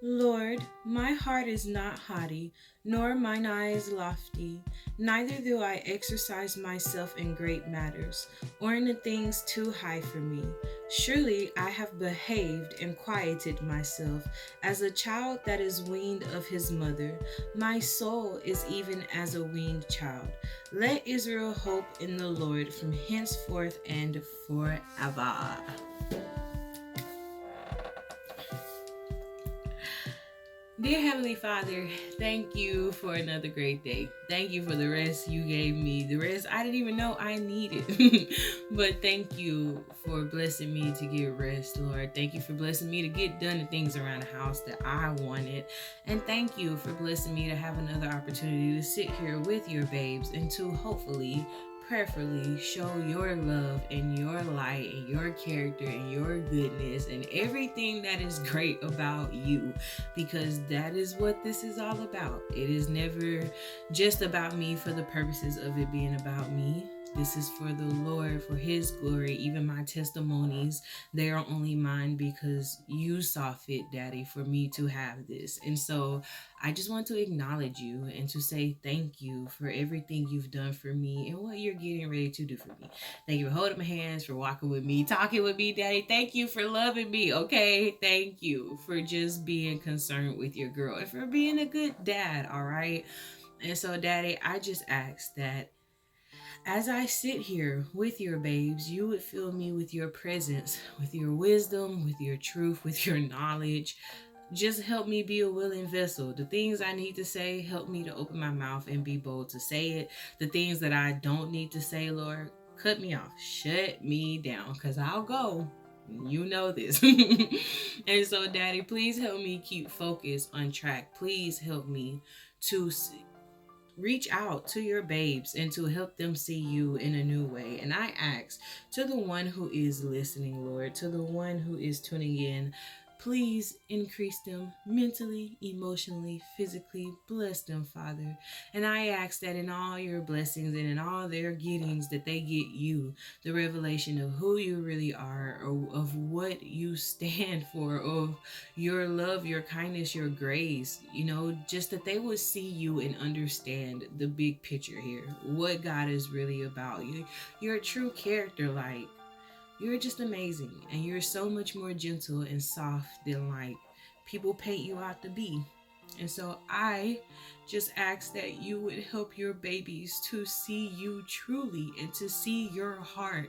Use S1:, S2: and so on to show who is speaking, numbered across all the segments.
S1: Lord, my heart is not haughty, nor mine eyes lofty, neither do I exercise myself in great matters, or in the things too high for me. Surely I have behaved and quieted myself, as a child that is weaned of his mother. My soul is even as a weaned child. Let Israel hope in the Lord from henceforth and forever. Dear Heavenly Father, thank you for another great day. Thank you for the rest you gave me. The rest I didn't even know I needed. But thank you for blessing me to get rest, Lord. Thank you for blessing me to get done the things around the house that I wanted. And thank you for blessing me to have another opportunity to sit here with your babes and to hopefully prayerfully show your love and your light and your character and your goodness and everything that is great about you, because that is what this is all about. It is never just about me for the purposes of it being about me. This is for the Lord, for his glory. Even my testimonies, they are only mine because you saw fit, Daddy, for me to have this. And so I just want to acknowledge you and to say thank you for everything you've done for me and what you're getting ready to do for me. Thank you for holding my hands, for walking with me, talking with me, Daddy. Thank you for loving me, okay? Thank you for just being concerned with your girl and for being a good dad, all right? And so, Daddy, I just ask that as I sit here with your babes, you would fill me with your presence, with your wisdom, with your truth, with your knowledge. Just help me be a willing vessel. The things I need to say, help me to open my mouth and be bold to say it. The things that I don't need to say, Lord, cut me off. Shut me down, because I'll go. You know this. And so, Daddy, please help me keep focused on track. Please help me to reach out to your babes and to help them see you in a new way. And I ask to the one who is listening, Lord, to the one who is tuning in, please increase them mentally, emotionally, physically. Bless them, Father. And I ask that in all your blessings and in all their gettings, that they get you, the revelation of who you really are, or of what you stand for, of your love, your kindness, your grace. Just that they would see you and understand the big picture here, what God is really about. Your true character, like, you're just amazing, and you're so much more gentle and soft than like people paint you out to be. And so I just ask that you would help your babies to see you truly and to see your heart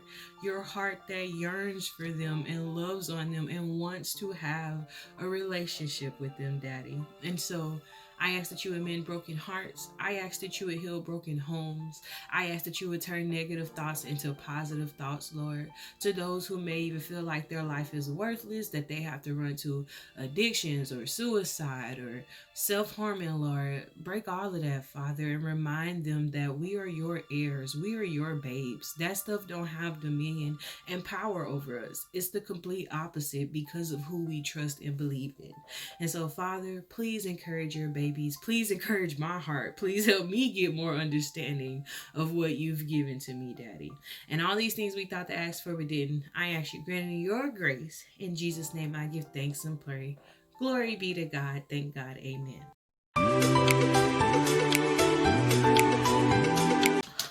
S1: that yearns for them and loves on them and wants to have a relationship with them, Daddy. And so I ask that you would mend broken hearts. I ask that you would heal broken homes. I ask that you would turn negative thoughts into positive thoughts, Lord. To those who may even feel like their life is worthless, that they have to run to addictions or suicide or self-harming, Lord, break all of that, Father, and remind them that we are your heirs. We are your babes. That stuff don't have dominion and power over us. It's the complete opposite because of who we trust and believe in. And so, Father, please encourage your babies. Please encourage my heart. Please help me get more understanding of what you've given to me, Daddy. And all these things we thought to ask for, we didn't. I ask you, granting your grace. In Jesus' name, I give thanks and pray. Glory be to God. Thank God. Amen.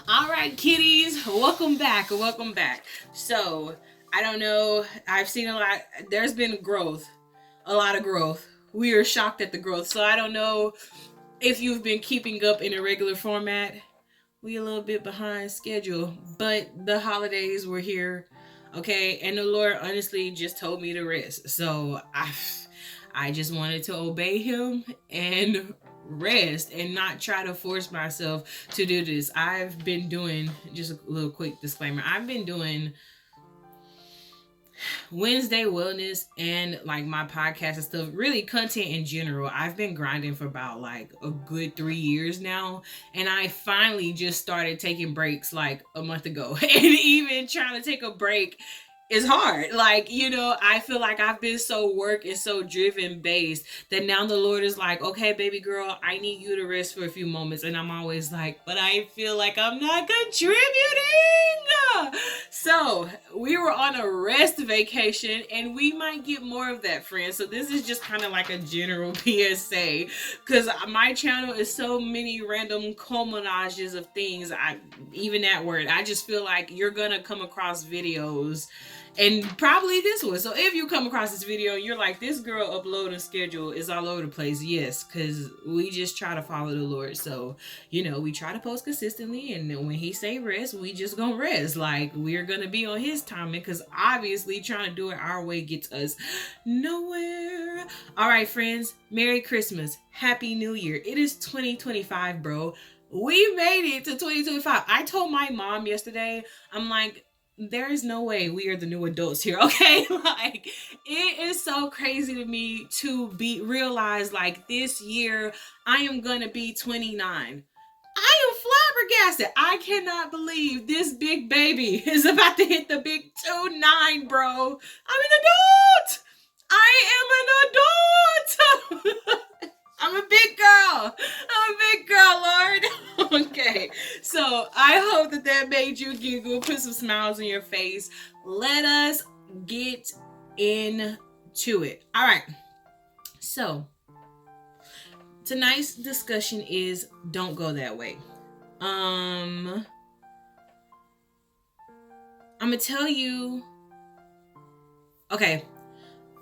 S1: All right, kitties. Welcome back. Welcome back. So, I don't know. I've seen a lot. There's been growth. A lot of growth. We are shocked at the growth. So, I don't know if you've been keeping up in a regular format. We a little bit behind schedule. But the holidays were here. Okay. And the Lord honestly just told me to rest. So, I just wanted to obey him and rest and not try to force myself to do this. I've been doing, just a little quick disclaimer, I've been doing Wednesday wellness and like my podcast and stuff, really content in general. I've been grinding for about like a good 3 years now, and I finally just started taking breaks like a month ago. And even trying to take a break is hard. Like, I feel like I've been so work and so driven based that now the Lord is like, okay, baby girl, I need you to rest for a few moments. And I'm always like, but I feel like I'm not contributing. So we were on on a rest vacation, and we might get more of that, friends. So this is just kind of like a general PSA, because my channel is so many random collages of things. Even that word, I just feel like you're gonna come across videos, and probably this one. So if you come across this video, you're like, this girl uploading schedule is all over the place. Yes, because we just try to follow the Lord. So, we try to post consistently, and when he say rest, we just gonna rest. Like, we're gonna be on his timing, because obviously trying to do it our way gets us nowhere. All right, friends, Merry Christmas, Happy New Year. It is 2025, bro. We made it to 2025. I told my mom yesterday, I'm like, there is no way we are the new adults here, okay? Like, it is so crazy to me to realize, like, this year I am gonna be 29. I am flabbergasted. I cannot believe this big baby is about to hit the big 29, bro. I'm an adult. I am an adult. I'm a big girl. I'm a big girl, Lord. Okay. So I hope that made you giggle, put some smiles on your face. Let us get into it. All right. So tonight's discussion is don't go that way. I'm gonna tell you. Okay.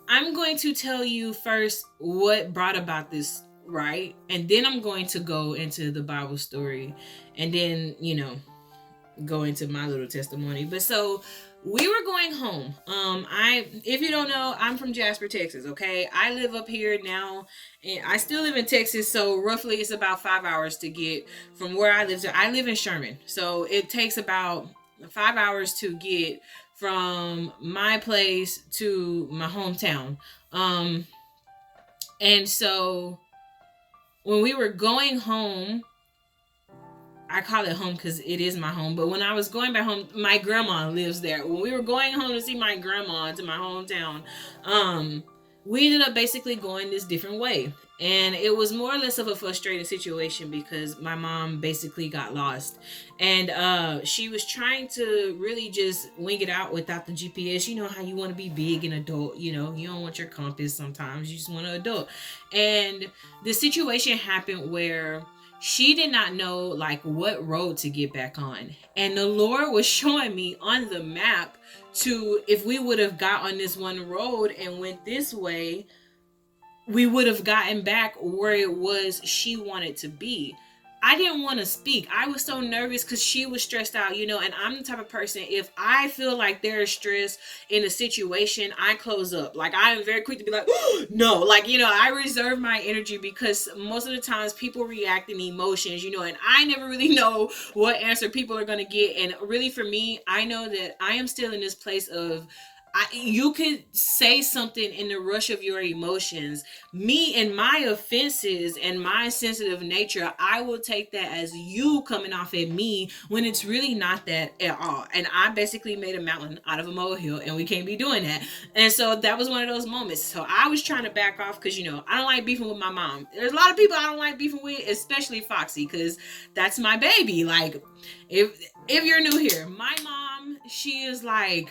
S1: I'm going to tell you first what brought about this, right? And then I'm going to go into the Bible story, and then, go into my little testimony. But so we were going home. If you don't know, I'm from Jasper, Texas. Okay. I live up here now, and I still live in Texas. So roughly it's about 5 hours to get from where I live to. I live in Sherman. So it takes about 5 hours to get from my place to my hometown. And so when we were going home, I call it home because it is my home, but when I was going back home, my grandma lives there. When we were going home to see my grandma to my hometown, we ended up basically going this different way. And it was more or less of a frustrating situation because my mom basically got lost. And she was trying to really just wing it out without the GPS. You know how you want to be big and adult, you don't want your compass sometimes. You just want to adult. And the situation happened where she did not know like what road to get back on. And the Lord was showing me on the map if we would have got on this one road and went this way, we would have gotten back where it was she wanted to be. I didn't want to speak. I was so nervous because she was stressed out, and I'm the type of person, if I feel like there is stress in a situation, I close up. Like, I am very quick to be like, oh, no, like, I reserve my energy because most of the times people react in emotions, and I never really know what answer people are going to get. And really for me, I know that I am still in this place of, you could say something in the rush of your emotions. Me and my offenses and my sensitive nature, I will take that as you coming off at me when it's really not that at all. And I basically made a mountain out of a molehill, and we can't be doing that. And so that was one of those moments. So I was trying to back off because, I don't like beefing with my mom. There's a lot of people I don't like beefing with, especially Foxy, because that's my baby. Like, if you're new here, my mom, she is like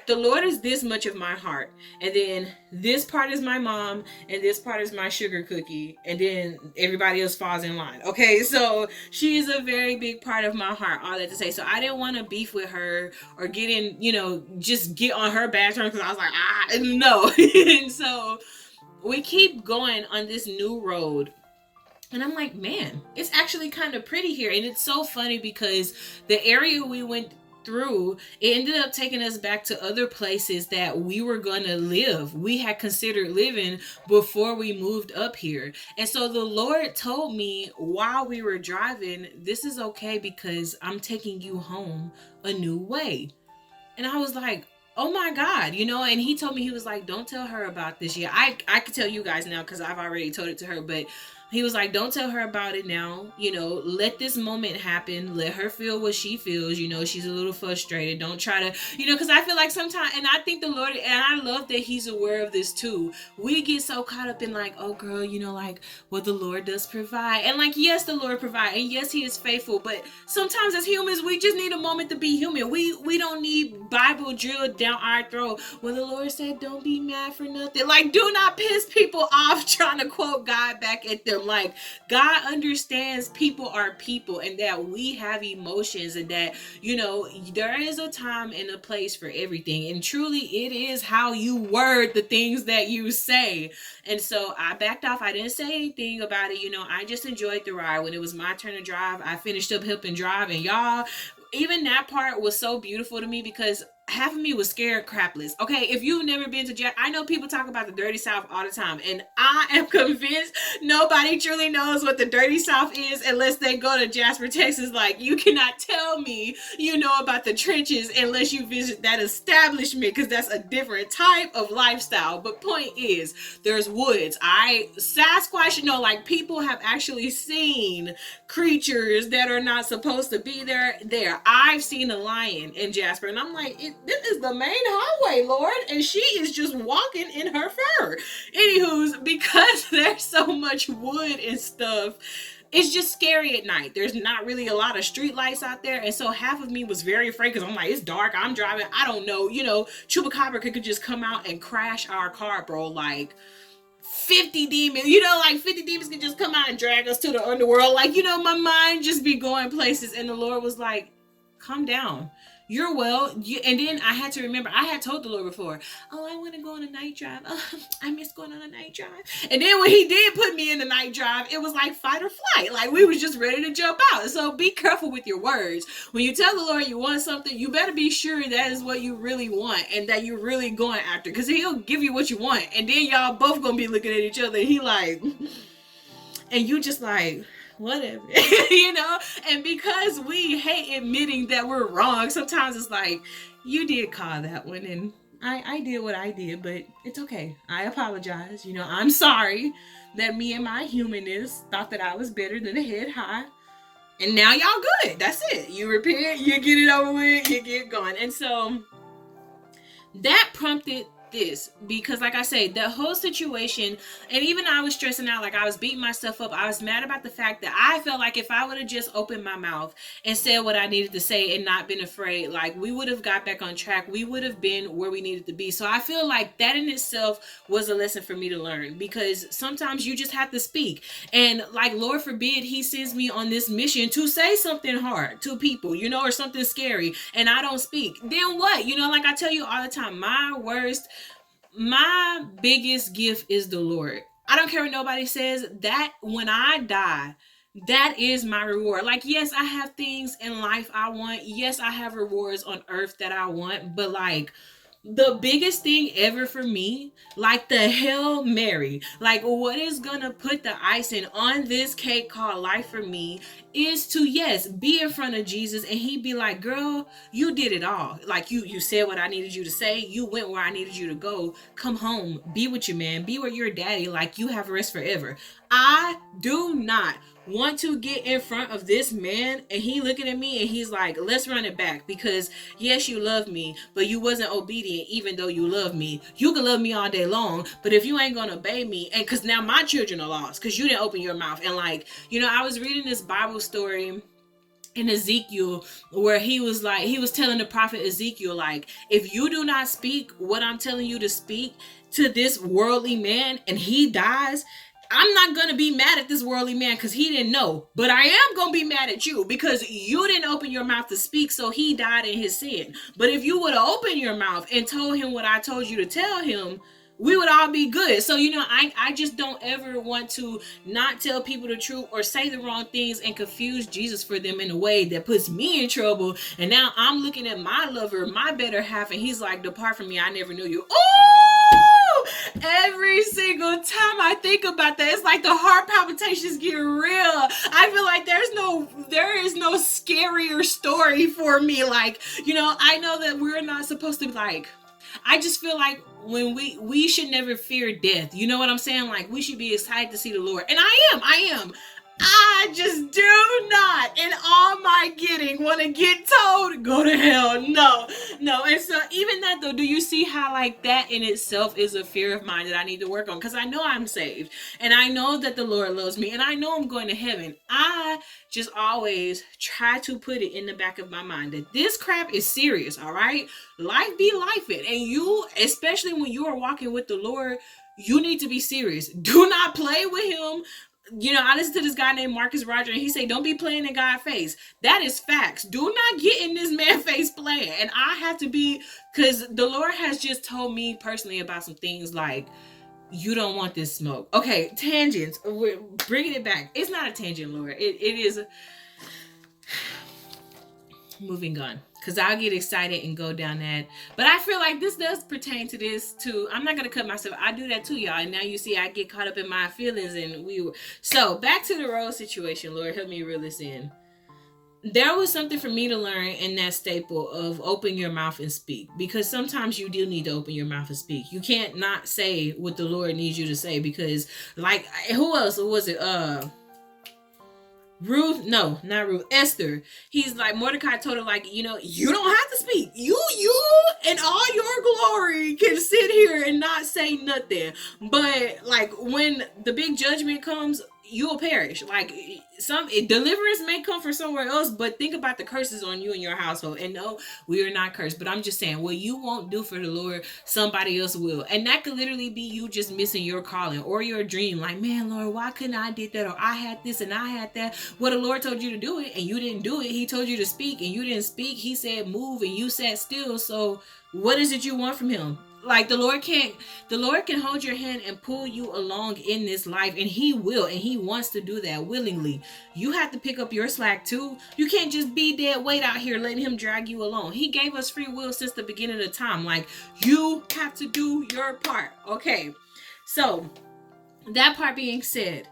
S1: the Lord is this much of my heart, and then this part is my mom, and this part is my sugar cookie, and then everybody else falls in line. Okay, so she is a very big part of my heart. All that to say, so I didn't want to beef with her or get in, just get on her bad terms, because I was like, no. And so we keep going on this new road. And I'm like, man, it's actually kind of pretty here. And it's so funny because the area we went through, it ended up taking us back to other places that we were going to live. We had considered living before we moved up here. And so the Lord told me while we were driving, this is okay because I'm taking you home a new way. And I was like, oh my God, and he told me, he was like, don't tell her about this yet. I could tell you guys now because I've already told it to her, but He was like, don't tell her about it now. Let this moment happen. Let her feel what she feels. She's a little frustrated. Don't try to, because I feel like sometimes, and I think the Lord, and I love that He's aware of this too. We get so caught up in like, oh girl, like, well, the Lord does provide. And like, yes, the Lord provide. And yes, He is faithful. But sometimes as humans, we just need a moment to be human. We don't need Bible drilled down our throat. Well, the Lord said, don't be mad for nothing. Like, do not piss people off trying to quote God back at them. Like, God understands people are people and that we have emotions and that, there is a time and a place for everything. And truly, it is how you word the things that you say. And so I backed off. I didn't say anything about it. I just enjoyed the ride. When it was my turn to drive, I finished up helping drive. And y'all, even that part was so beautiful to me because half of me was scared crapless. Okay, if you've never been to Jack, I know people talk about the dirty South all the time, and I am convinced nobody truly knows what the dirty South is unless they go to Jasper, Texas. Like, you cannot tell me you know about the trenches unless you visit that establishment, because that's a different type of lifestyle. But point is, there's woods. Sasquatch, like, people have actually seen creatures that are not supposed to be there. I've seen a lion in Jasper, and I'm like, this is the main highway, Lord, and she is just walking in her fur. Anywho's, because there's so much wood and stuff, it's just scary at night. There's not really a lot of street lights out there, and so half of me was very afraid because I'm like, it's dark, I'm driving, I don't know, Chupacabra could just come out and crash our car, bro. Like 50 demons, 50 demons can just come out and drag us to the underworld. Like, my mind just be going places, and the Lord was like, calm down. You're well. And then I had to remember, I had told the Lord before, oh, I want to go on a night drive. Oh, I miss going on a night drive. And then when He did put me in the night drive, it was like fight or flight. Like, we was just ready to jump out. So be careful with your words. When you tell the Lord you want something, you better be sure that is what you really want and that you're really going after, because He'll give you what you want. And then y'all both gonna be looking at each other, and He like, and you just like, whatever. And because we hate admitting that we're wrong, sometimes it's like, you did call that one, and I did what I did, but it's okay. I apologize. I'm sorry that me and my humanness thought that I was better than the head high. And now y'all good. That's it. You repent, you get it over with, you get going. And so that prompted this, because like I say, the whole situation, and even I was stressing out, like I was beating myself up. I was mad about the fact that I felt like if I would have just opened my mouth and said what I needed to say and not been afraid, like we would have got back on track. We would have been where we needed to be. So I feel like that in itself was a lesson for me to learn, because sometimes you just have to speak. And like, Lord forbid He sends me on this mission to say something hard to people, or something scary, and I don't speak. Then what? Like I tell you all the time, my biggest gift is the Lord. I don't care what nobody says. That when I die, that is my reward. Like, yes, I have things in life I want. Yes, I have rewards on earth that I want. But like, the biggest thing ever for me, like the Hail Mary, like what is gonna put the icing on this cake called life for me, is to, yes, be in front of Jesus and He be like, girl, you did it all. Like you said what I needed you to say. You went where I needed you to go. Come home. Be with your man. Be with your daddy. Like, you have rest forever. I do not want to get in front of this man and he looking at me and he's like, let's run it back, because yes, you love me, but you wasn't obedient even though you love me. You can love me all day long, but if you ain't gonna obey me, and because now my children are lost because you didn't open your mouth. And like, I was reading this Bible story in Ezekiel where he was telling the prophet Ezekiel, like, if you do not speak what I'm telling you to speak to this worldly man and he dies, I'm not going to be mad at this worldly man because he didn't know. But I am going to be mad at you because you didn't open your mouth to speak, so he died in his sin. But if you would have opened your mouth and told him what I told you to tell him, we would all be good. So, I just don't ever want to not tell people the truth or say the wrong things and confuse Jesus for them in a way that puts me in trouble. And now I'm looking at my lover, my better half, and he's like, depart from me, I never knew you. Oh! Every single time I think about that, it's like the heart palpitations get real. I feel like there is no scarier story for me. Like, I know that we're not supposed to be like, I just feel like when we should never fear death. You know what I'm saying? Like, we should be excited to see the Lord. And I am. I just do not, in all my getting, want to get told, go to hell. No. And so even that though, do you see how like that in itself is a fear of mine that I need to work on? Because I know I'm saved and I know that the Lord loves me and I know I'm going to heaven. I just always try to put it in the back of my mind that this crap is serious, all right? Life be life it. And you, especially when you are walking with the Lord, you need to be serious. Do not play with him. You know, I listened to this guy named Marcus Roger, and he said, don't be playing in God's face. That is facts. Do not get in this man's face playing. And I have to be, because the Lord has just told me personally about some things like, you don't want this smoke. Okay, tangents. We're bringing it back. It's not a tangent, Lord. It is moving on. Because I'll get excited and go down that. But I feel like this does pertain to this too. I'm not going to cut myself. I do that too, y'all. And now you see I get caught up in my feelings. So back to the road situation. Lord, help me reel this in. There was something for me to learn in that staple of open your mouth and speak. Because sometimes you do need to open your mouth and speak. You can't not say what the Lord needs you to say. Because like, who else was it? Ruth, no, not Ruth, Esther. He's like, Mordecai told her, like, you know, you don't have to speak. You in all your glory can sit here and not say nothing. But like when the big judgment comes, you'll perish. Like deliverance may come from somewhere else, but think about the curses on you and your household. And no, we are not cursed, but I'm just saying, what you won't do for the Lord, somebody else will. And that could literally be you just missing your calling or your dream. Like, man, Lord, why couldn't I did that? Or I had this and I had that. Well, the Lord told you to do it and you didn't do it. He told you to speak and you didn't speak. He said move and you sat still. So what is it you want from him? Like the Lord can hold your hand and pull you along in this life, and he will, and he wants to do that willingly. You have to pick up your slack too. You can't just be dead weight out here letting him drag you along. He gave us free will since the beginning of time. Like, you have to do your part. Okay, so that part being said,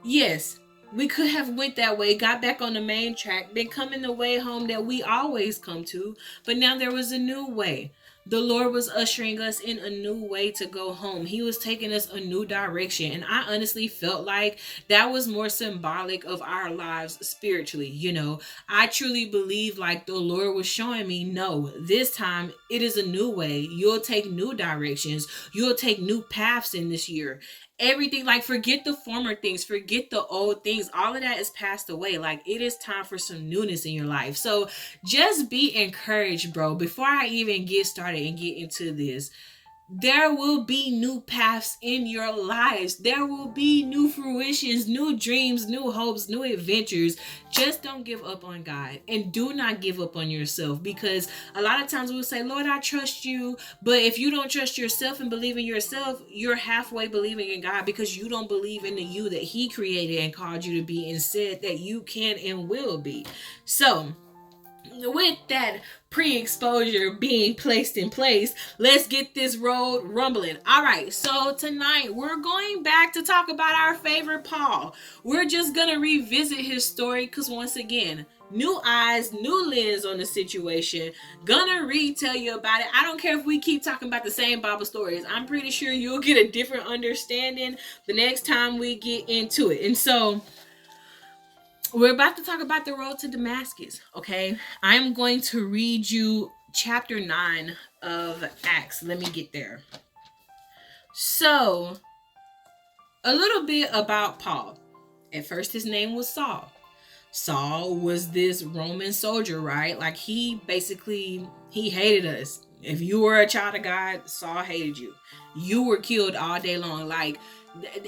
S1: yes, we could have went that way, got back on the main track, been coming the way home that we always come to, but now there was a new way. The Lord was ushering us in a new way to go home. He was taking us a new direction. And I honestly felt like that was more symbolic of our lives spiritually. You know, I truly believe like the Lord was showing me, no, this time it is a new way. You'll take new directions. You'll take new paths in this year. Everything, like, forget the former things, forget the old things, all of that is passed away. Like, it is time for some newness in your life. So just be encouraged, bro. Before I even get started and get into this, there will be new paths in your lives. There will be new fruitions, new dreams, new hopes, new adventures. Just don't give up on God, and do not give up on yourself, because a lot of times we'll say, Lord, I trust you. But if you don't trust yourself and believe in yourself, you're halfway believing in God, because you don't believe in the you that he created and called you to be and said that you can and will be. So with that pre-exposure being placed in place, let's get this road rumbling. All right, so tonight we're going back to talk about our favorite Paul. We're just gonna revisit his story, because once again, new eyes, new lens on the situation. Gonna retell you about it. I don't care if we keep talking about the same Bible stories. I'm pretty sure you'll get a different understanding the next time we get into it. And so we're about to talk about the road to Damascus, okay? I'm going to read you chapter 9 of Acts. Let me get there. So, a little bit about Paul. At first, his name was Saul. Saul was this Roman soldier, right? Like, he hated us. If you were a child of God, Saul hated you. You were killed all day long. Like,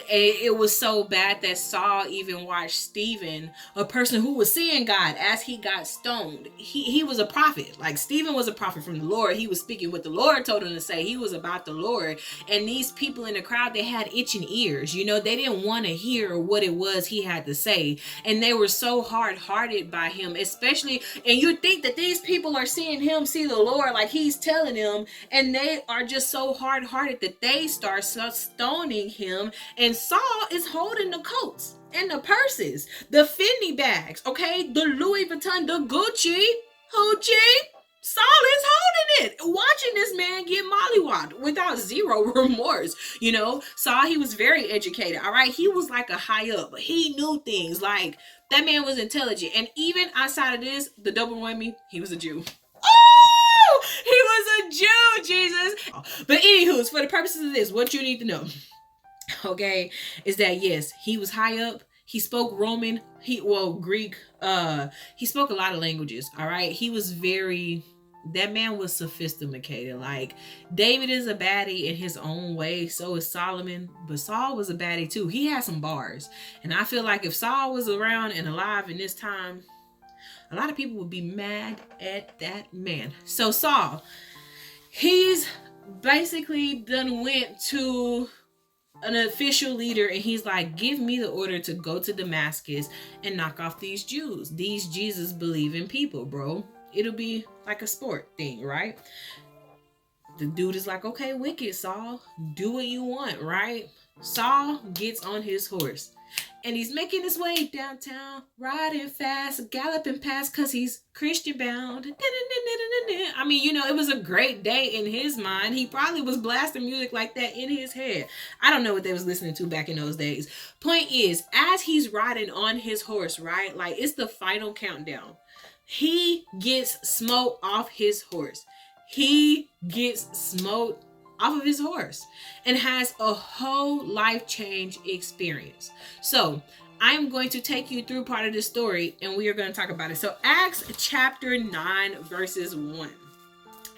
S1: it was so bad that Saul even watched Stephen, a person who was seeing God, as he got stoned. He was a prophet. Like, Stephen was a prophet from the Lord. He was speaking what the Lord told him to say. He was about the Lord. And these people in the crowd, they had itching ears. You know, they didn't want to hear what it was he had to say. And they were so hard-hearted by him, especially, and you think that these people are seeing him see the Lord, like he's telling them, and they are just so hard-hearted that they start stoning him. And Saul is holding the coats and the purses, the Fendi bags, okay, the Louis Vuitton, the Gucci. Saul is holding it, watching this man get mollywopped without zero remorse. You know, Saul, he was very educated. All right, he was like a high up, but he knew things. Like, that man was intelligent, and even outside of this, the double whammy, he was a Jew. Oh, he was a Jew, Jesus. But anywho, for the purposes of this, what you need to know, okay, is that yes, he was high up. He spoke Roman, Greek. He spoke a lot of languages. All right, he was that man was sophisticated. Like, David is a baddie in his own way, so is Solomon, but Saul was a baddie too. He had some bars, and I feel like if Saul was around and alive in this time, a lot of people would be mad at that man. So Saul, he's basically done went to an official leader, and he's like, give me the order to go to Damascus and knock off these Jews, these Jesus believing people, bro. It'll be like a sport thing, right? The dude is like, okay, wicked, Saul, do what you want, right? Saul gets on his horse, and he's making his way downtown, riding fast, galloping past, because he's Christian bound. I mean, you know, it was a great day in his mind. He probably was blasting music like that in his head. I don't know what they was listening to back in those days. Point is, as he's riding on his horse, right? Like, it's the final countdown. He gets smoked off his horse. He gets smoked off of his horse and has a whole life change experience. So I'm going to take you through part of this story, and we are going to talk about it. So Acts chapter 9 verses 1.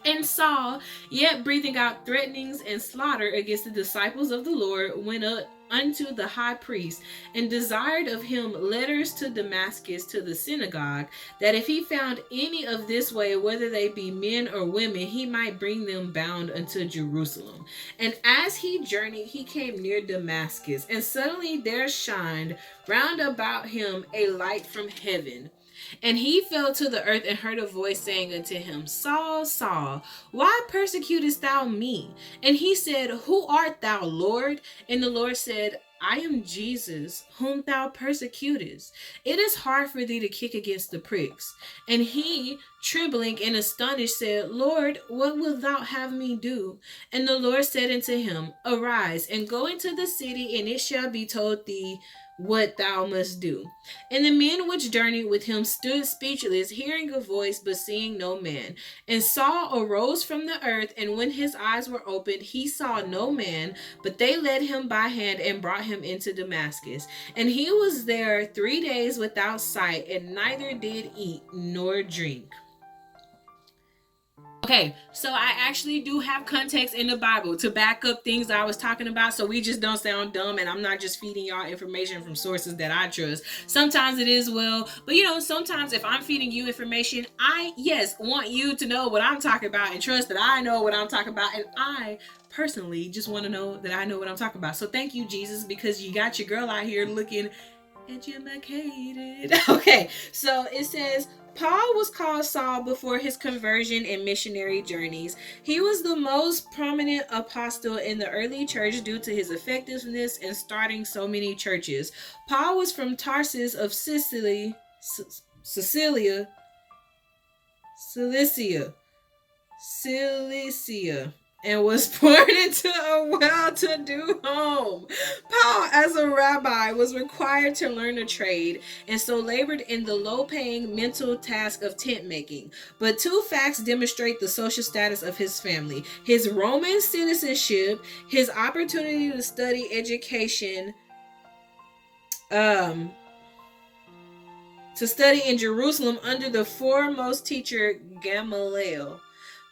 S1: And Saul, yet breathing out threatenings and slaughter against the disciples of the Lord, went up unto the high priest and desired of him letters to Damascus to the synagogue, that if he found any of this way, whether they be men or women, he might bring them bound unto Jerusalem. And as he journeyed, he came near Damascus, and suddenly there shined round about him a light from heaven. And he fell to the earth and heard a voice saying unto him, Saul, Saul, why persecutest thou me? And he said, Who art thou, Lord? And the Lord said, I am Jesus, whom thou persecutest. It is hard for thee to kick against the pricks. And he, trembling and astonished, said, Lord, what wilt thou have me do? And the Lord said unto him, Arise, and go into the city, and it shall be told thee what thou must do. And the men which journeyed with him stood speechless, hearing a voice, but seeing no man. And Saul arose from the earth, and when his eyes were opened, he saw no man, but they led him by hand and brought him into Damascus. And he was there 3 days without sight, and neither did eat nor drink. Okay, so I actually do have context in the Bible to back up things I was talking about, so we just don't sound dumb, and I'm not just feeding y'all information from sources that I trust. Sometimes it is well, but you know, sometimes if I'm feeding you information, I, yes, want you to know what I'm talking about and trust that I know what I'm talking about, and I personally just want to know that I know what I'm talking about. So thank you, Jesus, because you got your girl out here looking educated. Okay, so it says, Paul was called Saul before his conversion and missionary journeys. He was the most prominent apostle in the early church due to his effectiveness in starting so many churches. Paul was from Tarsus of Cilicia, and was born into a well-to-do home. Paul, as a rabbi, was required to learn a trade, and so labored in the low-paying mental task of tent making. But two facts demonstrate the social status of his family: his Roman citizenship, his opportunity to study education, to study in Jerusalem under the foremost teacher Gamaliel.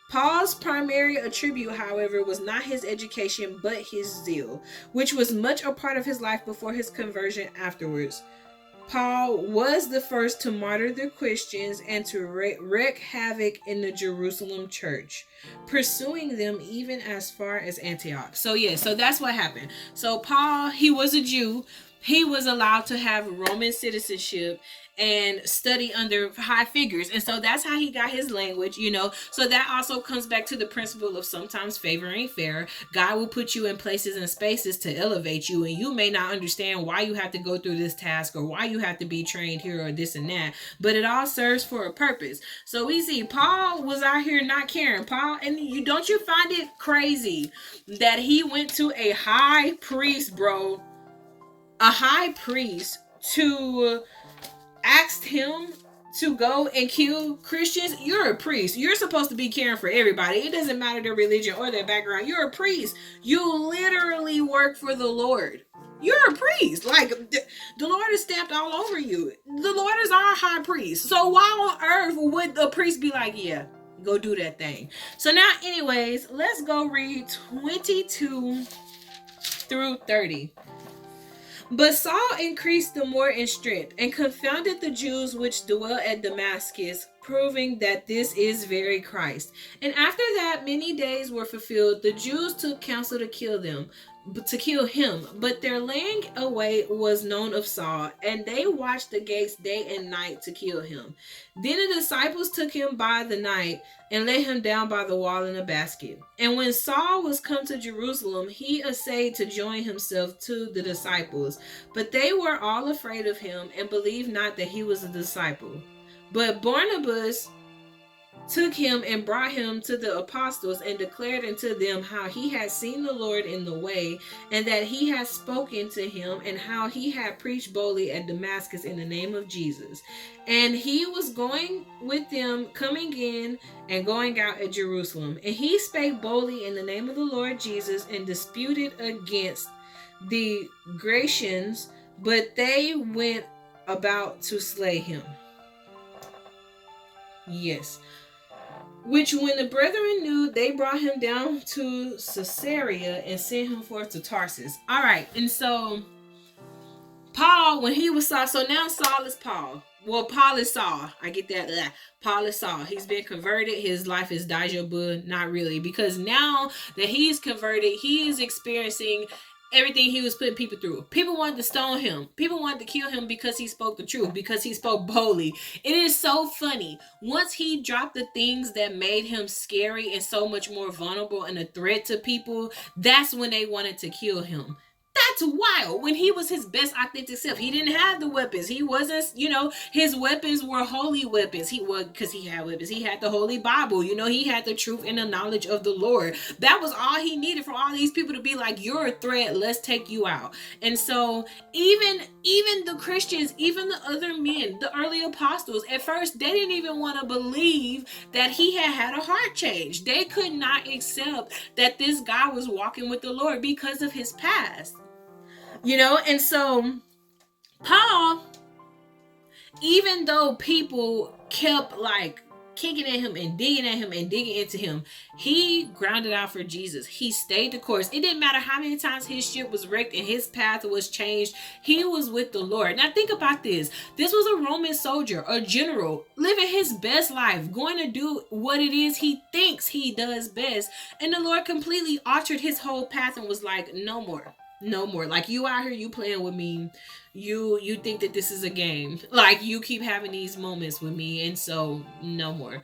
S1: Paul's primary attribute, however, was not his education, but his zeal, which was much a part of his life before his conversion afterwards. Paul was the first to martyr the Christians and to wreak havoc in the Jerusalem church, pursuing them even as far as Antioch. So that's what happened. So Paul, he was a Jew, he was allowed to have Roman citizenship and study under high figures. And so that's how he got his language, you know. So that also comes back to the principle of sometimes favor ain't fair. God will put you in places and spaces to elevate you, and you may not understand why you have to go through this task or why you have to be trained here or this and that, but it all serves for a purpose. So we see Paul was out here not caring. Paul, and you don't you find it crazy that he went to a high priest, bro, a high priest, to asked him to go and kill Christians? You're a priest. You're supposed to be caring for everybody. It doesn't matter their religion or their background. You're a priest. You literally work for the Lord. You're a priest. Like, the Lord is stamped all over you. The Lord is our high priest. So why on earth would a priest be like, yeah, go do that thing? So now, anyways, let's go read 22 through 30. But Saul increased the more in strength, and confounded the Jews which dwell at Damascus, proving that this is very Christ. And after that many days were fulfilled, the Jews took counsel to kill him. But their laying away was known of Saul, and they watched the gates day and night to kill him. Then the disciples took him by the night and laid him down by the wall in a basket. And when Saul was come to Jerusalem, he essayed to join himself to the disciples, but they were all afraid of him and believed not that he was a disciple. But Barnabas took him and brought him to the apostles and declared unto them how he had seen the Lord in the way, and that he had spoken to him, and how he had preached boldly at Damascus in the name of Jesus. And he was going with them, coming in and going out at Jerusalem. And he spake boldly in the name of the Lord Jesus, and disputed against the Grecians, but they went about to slay him. Yes. Which when the brethren knew, they brought him down to Caesarea and sent him forth to Tarsus. All right. And so Paul, when he was Saul, so now Saul is Paul. Well, Paul is Saul. I get that. Paul is Saul. He's been converted. His life is 𝕯𝖍𝖎𝖘. Not really. Because now that he's converted, he is experiencing everything he was putting people through. People wanted to stone him. People wanted to kill him because he spoke the truth, because he spoke boldly. It is so funny. Once he dropped the things that made him scary and so much more vulnerable and a threat to people, that's when they wanted to kill him. That's wild. When he was his best authentic self, he didn't have the weapons. He wasn't, his weapons were holy weapons. Because he had weapons. He had the Holy Bible. He had the truth and the knowledge of the Lord. That was all he needed for all these people to be like, you're a threat. Let's take you out. And so even the Christians, even the other men, the early apostles, at first, they didn't even want to believe that he had a heart change. They could not accept that this guy was walking with the Lord because of his past. And so Paul, even though people kept like kicking at him and digging into him, he grounded out for Jesus. He stayed the course. It didn't matter how many times his ship was wrecked and his path was changed. He was with the Lord. Now think about this. This was a Roman soldier, a general, living his best life, going to do what it is he thinks he does best. And the Lord completely altered his whole path and was like, no more. Like, you out here, you playing with me. You think that this is a game. Like, you keep having these moments with me, and so no more.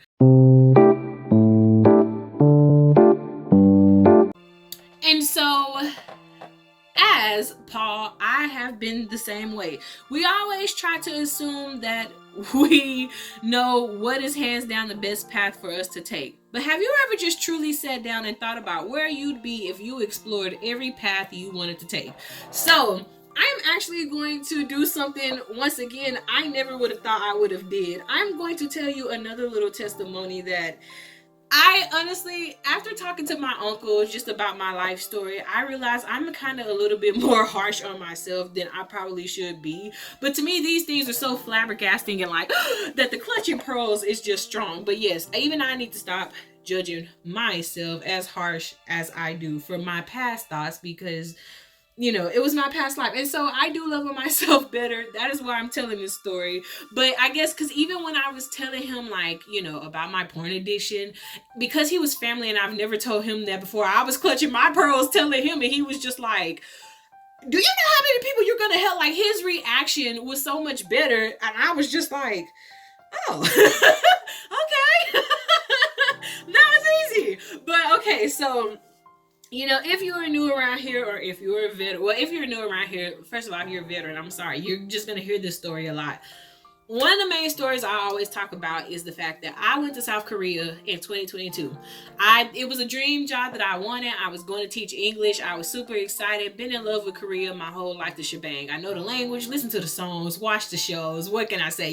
S1: And so, as Paul, I have been the same way. We always try to assume that we know what is hands down the best path for us to take. But have you ever just truly sat down and thought about where you'd be if you explored every path you wanted to take? So I'm actually going to do something, once again, I never would have thought I would have did. I'm going to tell you another little testimony that I honestly, after talking to my uncle just about my life story, I realized I'm kind of a little bit more harsh on myself than I probably should be. But to me, these things are so flabbergasting and like that the clutching pearls is just strong. But yes, even I need to stop judging myself as harsh as I do for my past thoughts, because it was my past life. And so I do love myself better. That is why I'm telling this story. But I guess because even when I was telling him, like, about my porn addiction, because he was family and I've never told him that before, I was clutching my pearls telling him, and he was just like, do you know how many people you're gonna help? Like, his reaction was so much better, and I was just like, oh, okay. That was easy. But okay, so if you are new around here, or if you're a veteran, well, if you're new around here, first of all, if you're a veteran, I'm sorry, you're just gonna hear this story a lot. One of the main stories I always talk about is the fact that I went to South Korea in 2022. It was a dream job that I wanted. I was going to teach English. I was super excited. Been in love with Korea my whole life, the shebang. I know the language, listen to the songs, watch the shows. What can I say?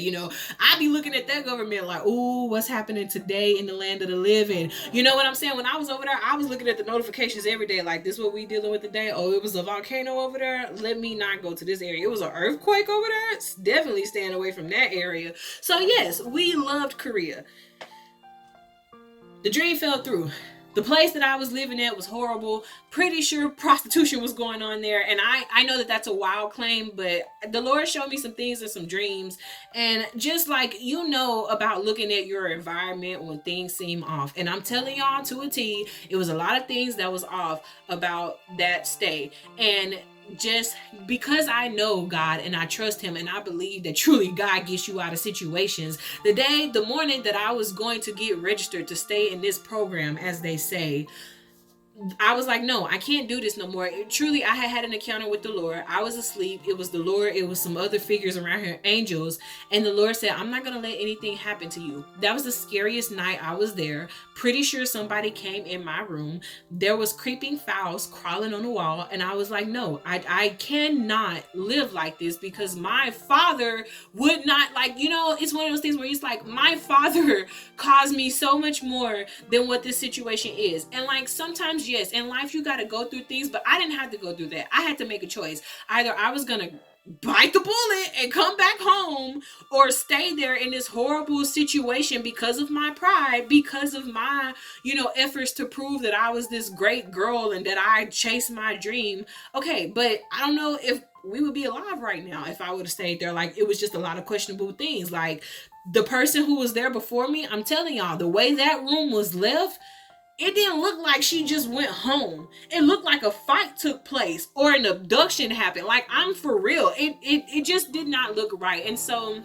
S1: I be looking at that government like, ooh, what's happening today in the land of the living? You know what I'm saying? When I was over there, I was looking at the notifications every day like, this what we dealing with today? Oh, it was a volcano over there? Let me not go to this area. It was an earthquake over there? Definitely staying away from that area. So yes, we loved Korea. The dream fell through. The place that I was living at was horrible. Pretty sure prostitution was going on there. And I know that that's a wild claim, but the Lord showed me some things and some dreams. And just like, about looking at your environment when things seem off. And I'm telling y'all to a T, it was a lot of things that was off about that stay. And just because I know God and I trust him and I believe that truly God gets you out of situations. The morning that I was going to get registered to stay in this program, as they say, I was like, no, I can't do this no more. Truly, I had an encounter with the Lord. I was asleep. It was the Lord. It was some other figures around here, angels. And the Lord said, I'm not going to let anything happen to you. That was the scariest night I was there. Pretty sure somebody came in my room. There was creeping fowls crawling on the wall. And I was like, no, I cannot live like this, because my father would not, it's one of those things where he's like, my father caused me so much more than what this situation is. And sometimes, yes, in life you got to go through things, but I didn't have to go through that. I had to make a choice. Either I was going to bite the bullet and come back home, or stay there in this horrible situation because of my pride, because of my, efforts to prove that I was this great girl and that I chased my dream. Okay, but I don't know if we would be alive right now if I would have stayed there. It was just a lot of questionable things. The person who was there before me, I'm telling y'all, the way that room was left, it didn't look like she just went home. It looked like a fight took place or an abduction happened. I'm for real. It just did not look right. And so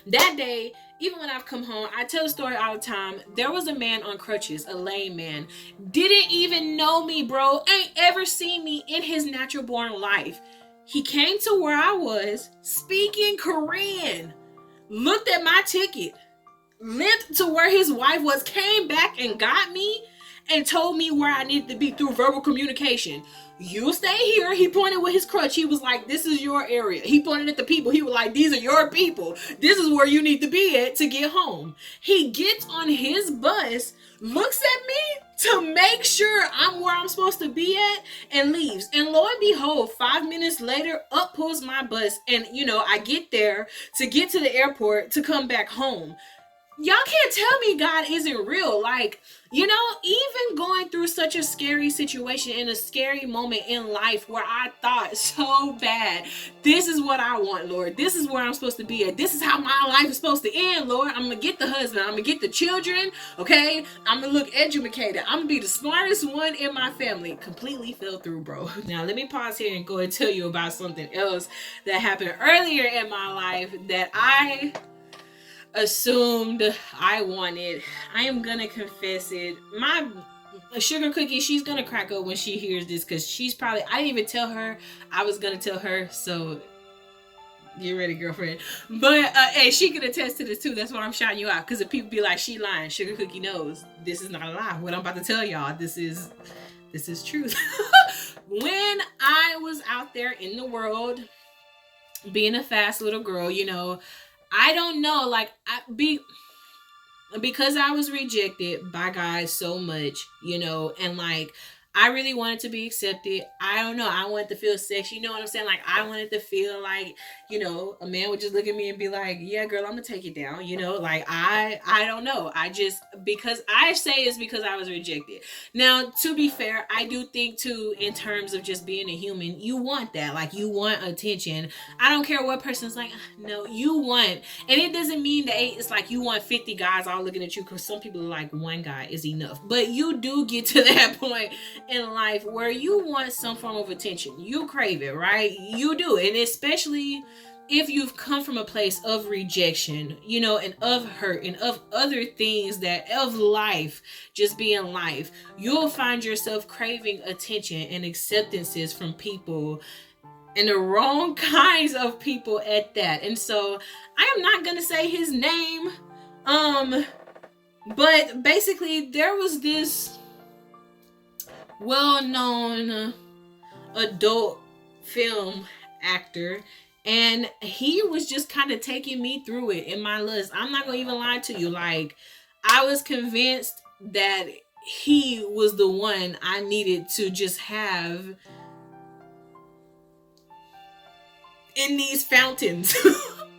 S1: that day, even when I've come home, I tell the story all the time. There was a man on crutches, a lame man. Didn't even know me, bro. Ain't ever seen me in his natural born life. He came to where I was, speaking Korean, looked at my ticket, limped to where his wife was, came back and got me and told me where I needed to be through verbal communication. You stay here. He pointed with his crutch. He was like, this is your area. He pointed at the people. He was like, these are your people. This is where you need to be at to get home. He gets on his bus, looks at me to make sure I'm where I'm supposed to be at, and leaves. And lo and behold, 5 minutes later, up pulls my bus. And, I get there to get to the airport to come back home. Y'all can't tell me God isn't real. Even going through such a scary situation in a scary moment in life where I thought so bad, this is what I want, Lord. This is where I'm supposed to be at. This is how my life is supposed to end, Lord. I'm going to get the husband. I'm going to get the children, okay? I'm going to look educated. I'm going to be the smartest one in my family. Completely fell through, bro. Now, let me pause here and go and tell you about something else that happened earlier in my life that I assumed I wanted. I am gonna confess it. My sugar cookie, she's gonna crack up when she hears this, because I didn't even tell her I was gonna tell her, so get ready, girlfriend. But and she can attest to this too. That's why I'm shouting you out, because if people be like, she lying, sugar cookie knows this is not a lie. What I'm about to tell y'all, this is truth. When I was out there in the world being a fast little girl, I don't know, because I was rejected by God so much, and I really wanted to be accepted. I don't know. I wanted to feel sexy. You know what I'm saying? I wanted to feel like, a man would just look at me and be like, yeah, girl, I'm going to take it down. I don't know. Because I say it's because I was rejected. Now, to be fair, I do think too, in terms of just being a human, you want that. You want attention. I don't care what person's like, no, you want. And it doesn't mean that it's like you want 50 guys all looking at you, because some people are like, one guy is enough. But you do get to that point in life where you want some form of attention. You crave it, right? You do. And especially if you've come from a place of rejection, you know, and of hurt and of other things that of life, just being life, you'll find yourself craving attention and acceptances from people, and the wrong kinds of people at that. And so I am not going to say his name. But basically there was this well-known adult film actor, and he was just kind of taking me through it in my list. I'm not gonna even lie to you. Like, I was convinced that he was the one I needed to just have in these fountains.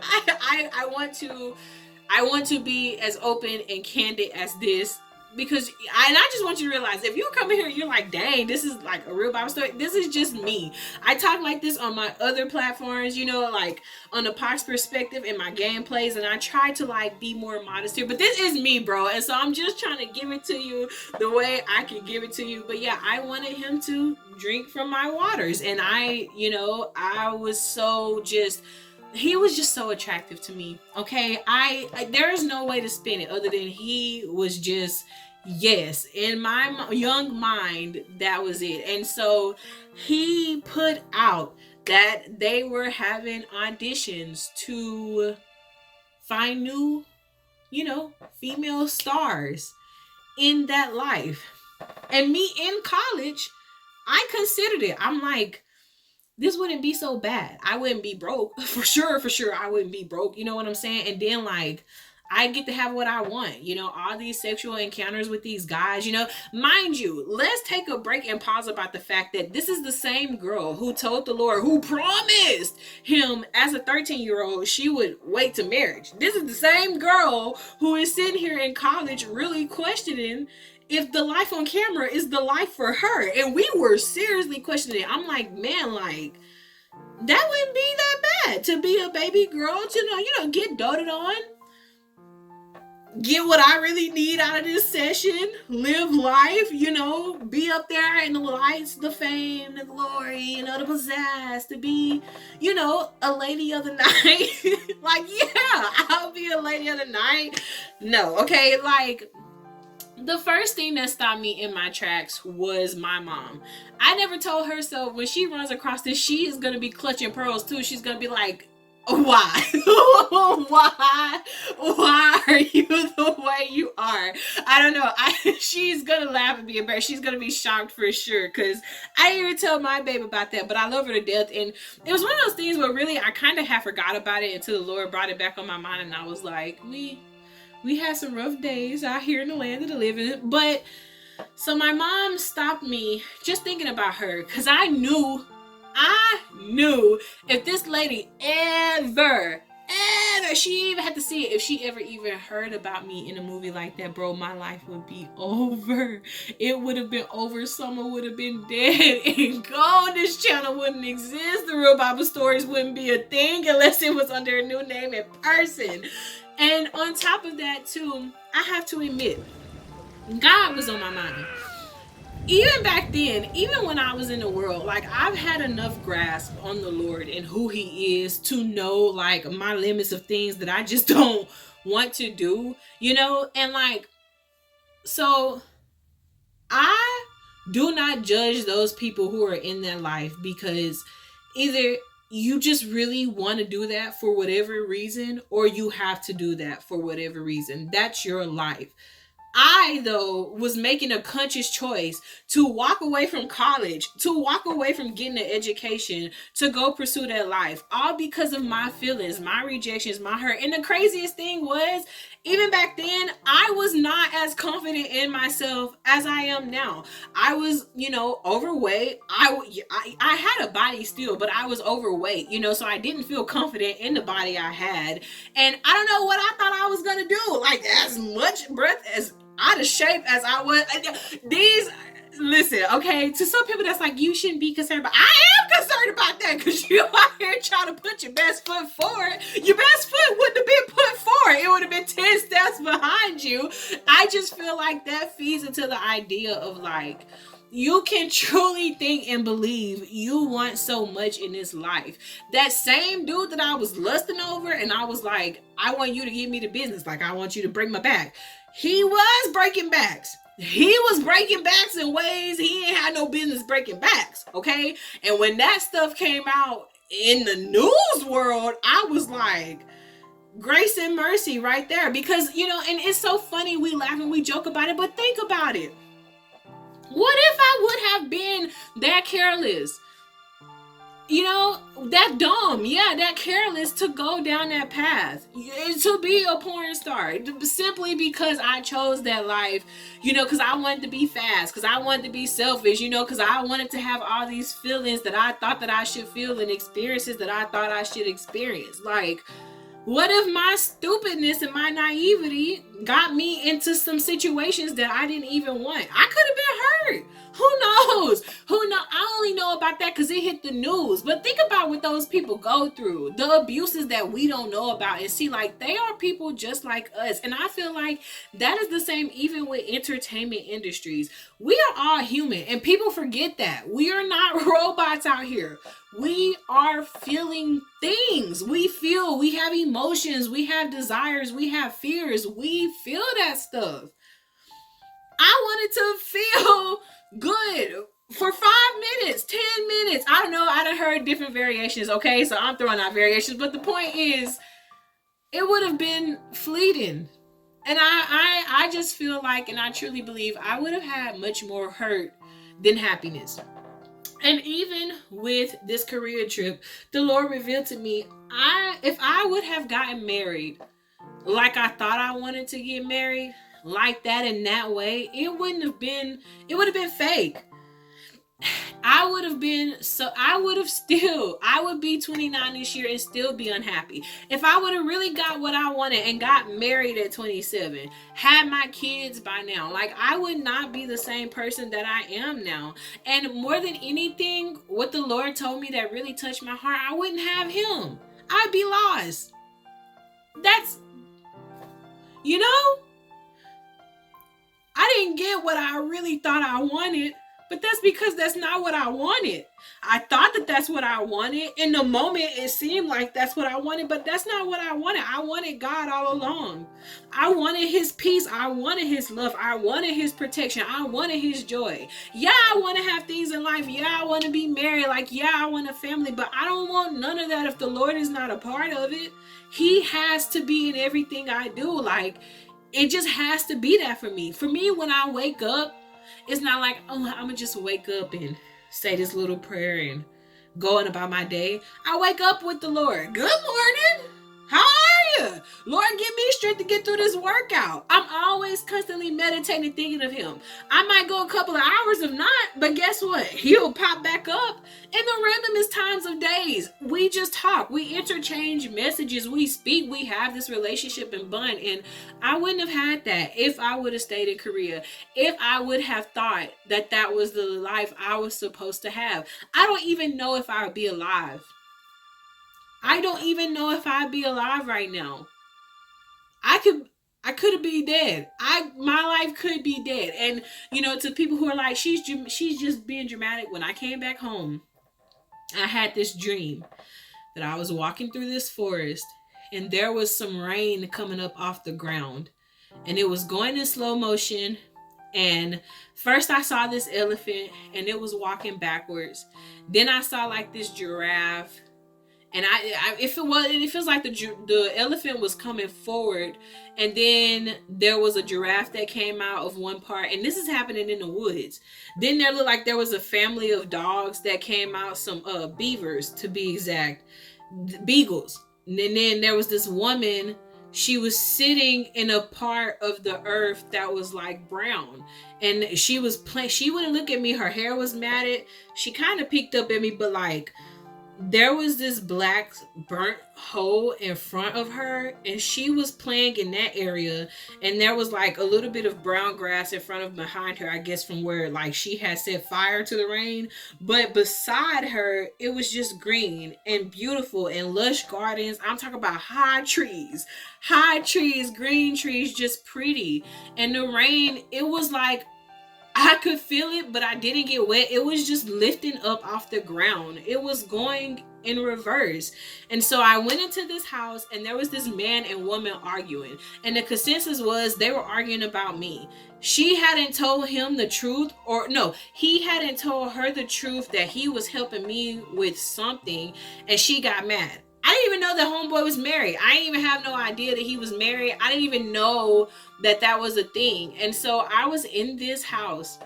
S1: I want to be as open and candid as this, because I just want you to realize, if you come in here and you're like, dang, this is like a real Bible story, this is just me. I talk like this on my other platforms, you know, like on the Pox perspective and my gameplays, and I try to like be more modest here, but this is me, bro. And so I'm just trying to give it to you the way I can give it to you. But yeah, I wanted him to drink from my waters, and I was so just, he was just so attractive to me. Okay, there is no way to spin it other than he was just, yes, in my young mind, that was it. And so he put out that they were having auditions to find new, female stars in that life. And me in college, I considered it. I'm like, this wouldn't be so bad. I wouldn't be broke. For sure, I wouldn't be broke. You know what I'm saying? And then, like, I get to have what I want. All these sexual encounters with these guys, Mind you, let's take a break and pause about the fact that this is the same girl who told the Lord, who promised him as a 13-year-old she would wait to marriage. This is the same girl who is sitting here in college really questioning if the life on camera is the life for her. And we were seriously questioning it. I'm like, man, like, that wouldn't be that bad to be a baby girl, to get doted on, get what I really need out of this session, live life, be up there in the lights, the fame, the glory, the pizzazz, to be, a lady of the night. Like, yeah, I'll be a lady of the night. No, okay, like, the first thing that stopped me in my tracks was my mom. I never told her so. When she runs across this, she is going to be clutching pearls too. She's going to be like, why? Why are you the way you are? I don't know. She's going to laugh and be embarrassed. She's going to be shocked for sure, because I didn't even tell my babe about that, but I love her to death. And it was one of those things where really I kind of had forgot about it until the Lord brought it back on my mind, and I was like, we had some rough days out here in the land of the living. But so my mom stopped me just thinking about her, because I knew if this lady ever, she even had to see it, if she ever even heard about me in a movie like that, bro, my life would be over. It would have been over. Summer would have been dead and gone. This channel wouldn't exist. The Real Bible Stories wouldn't be a thing unless it was under a new name in person. And on top of that, too, I have to admit, God was on my mind. Even back then, even when I was in the world, like, I've had enough grasp on the Lord and who he is to know, like, my limits of things that I just don't want to do, And, like, so I do not judge those people who are in that life, because either you just really want to do that for whatever reason, or you have to do that for whatever reason. That's your life. I, though, was making a conscious choice to walk away from college, to walk away from getting an education, to go pursue that life, all because of my feelings, my rejections, my hurt. And the craziest thing was, even back then, I was not as confident in myself as I am now. I was, overweight. I had a body still, but I was overweight, so I didn't feel confident in the body I had. And I don't know what I thought I was going to do. Like, as much breath, as out of shape as I was. Listen, okay, to some people that's like, you shouldn't be concerned, but I am concerned about that, because you out here trying to put your best foot forward. Your best foot wouldn't have been put forward. It would have been 10 steps behind you. I just feel like that feeds into the idea of, like, you can truly think and believe you want so much in this life. That same dude that I was lusting over and I was like, I want you to give me the business. Like, I want you to break my back. He was breaking backs. He was breaking backs in ways he ain't had no business breaking backs. Okay. And when that stuff came out in the news world, I was like, grace and mercy right there. Because, you know, and it's so funny. We laugh and we joke about it, but think about it. What if I would have been that careless? You know, that dumb, that careless to go down that path, to be a porn star, simply because I chose that life, you know, because I wanted to be fast, because I wanted to be selfish, you know, because I wanted to have all these feelings that I thought that I should feel and experiences that I thought I should experience. Like, what if my stupidness and my naivety got me into some situations that I didn't even want? I could have been hurt. Who knows? I only know about that because it hit the news. But think about what those people go through. The abuses that we don't know about. And see, like, they are people just like us. And I feel like that is the same even with entertainment industries. We are all human. And people forget that. We are not robots out here. We are feeling things. We feel, we have emotions, we have desires, we have fears. We feel that stuff. I wanted to feel good for 5 minutes, 10 minutes. I don't know. I done heard different variations. Okay, so I'm throwing out variations. But the point is, it would have been fleeting. And I just feel like, and I truly believe, I would have had much more hurt than happiness. And even with this career trip, the Lord revealed to me, if I would have gotten married like I thought I wanted to get married, like that in that way, it would have been fake. I would be 29 this year and still be unhappy. If I would have really got what I wanted and got married at 27, had my kids by now, like, I would not be the same person that I am now. And more than anything, what the Lord told me that really touched my heart, I wouldn't have him. I'd be lost. That's, you know, I didn't get what I really thought I wanted. But that's because that's not what I wanted. I thought that that's what I wanted. In the moment, it seemed like that's what I wanted, but that's not what I wanted. I wanted God all along. I wanted his peace. I wanted his love. I wanted his protection. I wanted his joy. Yeah, I want to have things in life. Yeah, I want to be married. Like, yeah, I want a family, but I don't want none of that if the Lord is not a part of it. He has to be in everything I do. Like, it just has to be that for me. For me, when I wake up, it's not like, oh, I'm going to just wake up and say this little prayer and go on about my day. I wake up with the Lord. Good morning. How are you? Lord, give me strength to get through this workout. I'm always constantly meditating, thinking of him. I might go a couple of hours if not, but guess what? He'll pop back up in the randomest times of days. We just talk. We interchange messages. We speak. We have this relationship and bond. And I wouldn't have had that if I would have stayed in Korea. If I would have thought that that was the life I was supposed to have. I don't even know if I would be alive. I don't even know if I'd be alive right now. I could be dead. My life could be dead. And, you know, to people who are like, she's just being dramatic. When I came back home, I had this dream that I was walking through this forest and there was some rain coming up off the ground and it was going in slow motion. And first I saw this elephant and it was walking backwards. Then I saw like this giraffe. And it feels like the elephant was coming forward, and then there was a giraffe that came out of one part, and this is happening in the woods. Then there looked like there was a family of dogs that came out, some beavers to be exact, beagles. And then there was this woman. She was sitting in a part of the earth that was like brown, and she was playing. She wouldn't look at me. Her hair was matted. She kind of peeked up at me, but like, there was this black burnt hole in front of her and she was playing in that area, and there was like a little bit of brown grass in front of behind her, I guess from where like she had set fire to the rain. But beside her, it was just green and beautiful and lush gardens. I'm talking about high trees, green trees, just pretty. And the rain, it was like I could feel it, but I didn't get wet. It was just lifting up off the ground. It was going in reverse. And so I went into this house, and there was this man and woman arguing. And the consensus was they were arguing about me. She hadn't told him the truth, or no, he hadn't told her the truth that he was helping me with something, and she got mad. I didn't even know that homeboy was married. I didn't even have no idea that he was married. I didn't even know that that was a thing. And so I was in this house.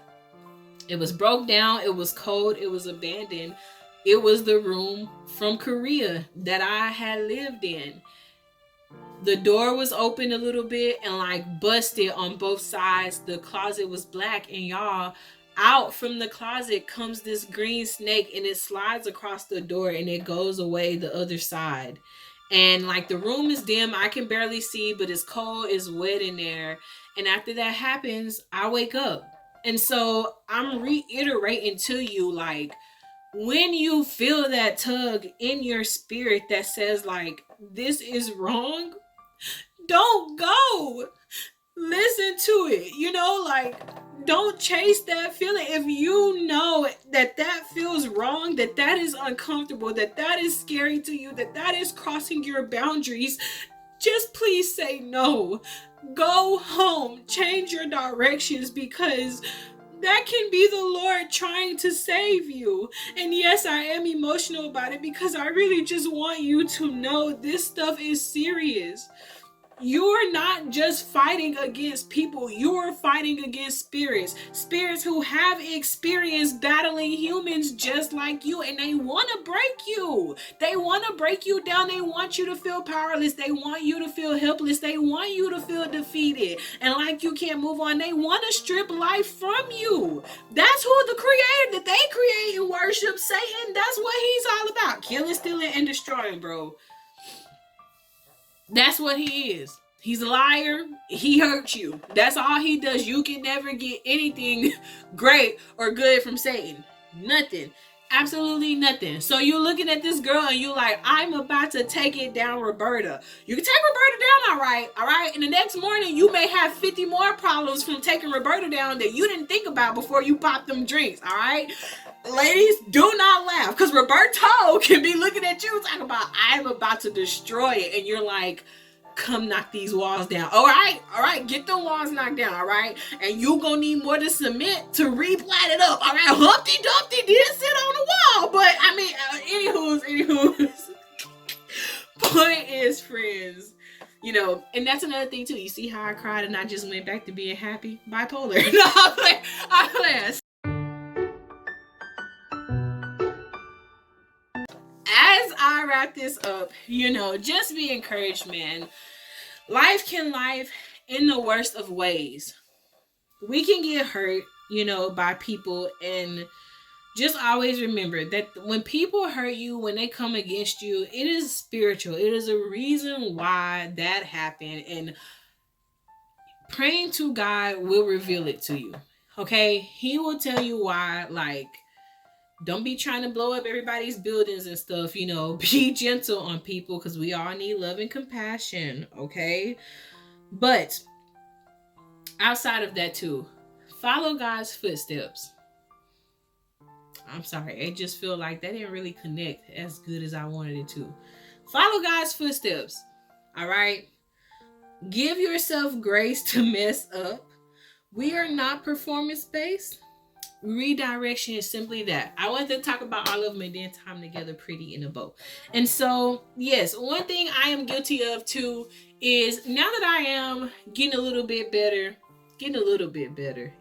S1: It was broke down. It was cold. It was abandoned. It was the room from Korea that I had lived in. The door was open a little bit and like busted on both sides. The closet was black, and y'all, out from the closet comes this green snake, and it slides across the door and it goes away the other side. And like the room is dim, I can barely see, but it's cold, it's wet in there. And after that happens, I wake up. And so I'm reiterating to you, like, when you feel that tug in your spirit that says like, this is wrong, don't go. Listen to it. You know, like, don't chase that feeling. If you know that that feels wrong, that that is uncomfortable, that that is scary to you, that that is crossing your boundaries, just please say no. Go home. Change your directions, because that can be the Lord trying to save you. And yes, I am emotional about it, because I really just want you to know this stuff is serious. You're not just fighting against people. You're fighting against spirits. Spirits who have experience battling humans just like you. And they want to break you. They want to break you down. They want you to feel powerless. They want you to feel helpless. They want you to feel defeated. And like you can't move on. They want to strip life from you. That's who the creator that they create and worship, Satan. That's what he's all about. Killing, stealing, and destroying, bro. That's what he is. He's a liar. He hurts you. That's all he does. You can never get anything great or good from Satan. Nothing. Absolutely nothing. So you're looking at this girl and you're like, I'm about to take it down, Roberta. You can take Roberta down, all right? All right? And the next morning, you may have 50 more problems from taking Roberta down that you didn't think about before you popped them drinks, all right? Ladies, do not laugh, because Roberto can be looking at you talking about, I'm about to destroy it. And you're like, come knock these walls down. All right, get the walls knocked down, all right? And you gonna need more to cement to replat it up, all right? Humpty Dumpty did sit on the wall, but I mean, anywho's. Point is, friends, you know, and that's another thing too. You see how I cried and I just went back to being happy? Bipolar. No, I'm playing. As I wrap this up, you know, just be encouraged, man. Life can life in the worst of ways. We can get hurt, you know, by people, and just always remember that when people hurt you, when they come against you, it is spiritual. It is a reason why that happened, and praying to God will reveal it to you. Okay? He will tell you why. Like, don't be trying to blow up everybody's buildings and stuff, you know. Be gentle on people, because we all need love and compassion, okay? But outside of that too, follow God's footsteps. I'm sorry, I just feel like that didn't really connect as good as I wanted it to. Follow God's footsteps, all right? Give yourself grace to mess up. We are not performance-based. Redirection is simply that. I want to talk about all of them and then tie them together pretty in a bow. And so, yes, one thing I am guilty of too is, now that I am getting a little bit better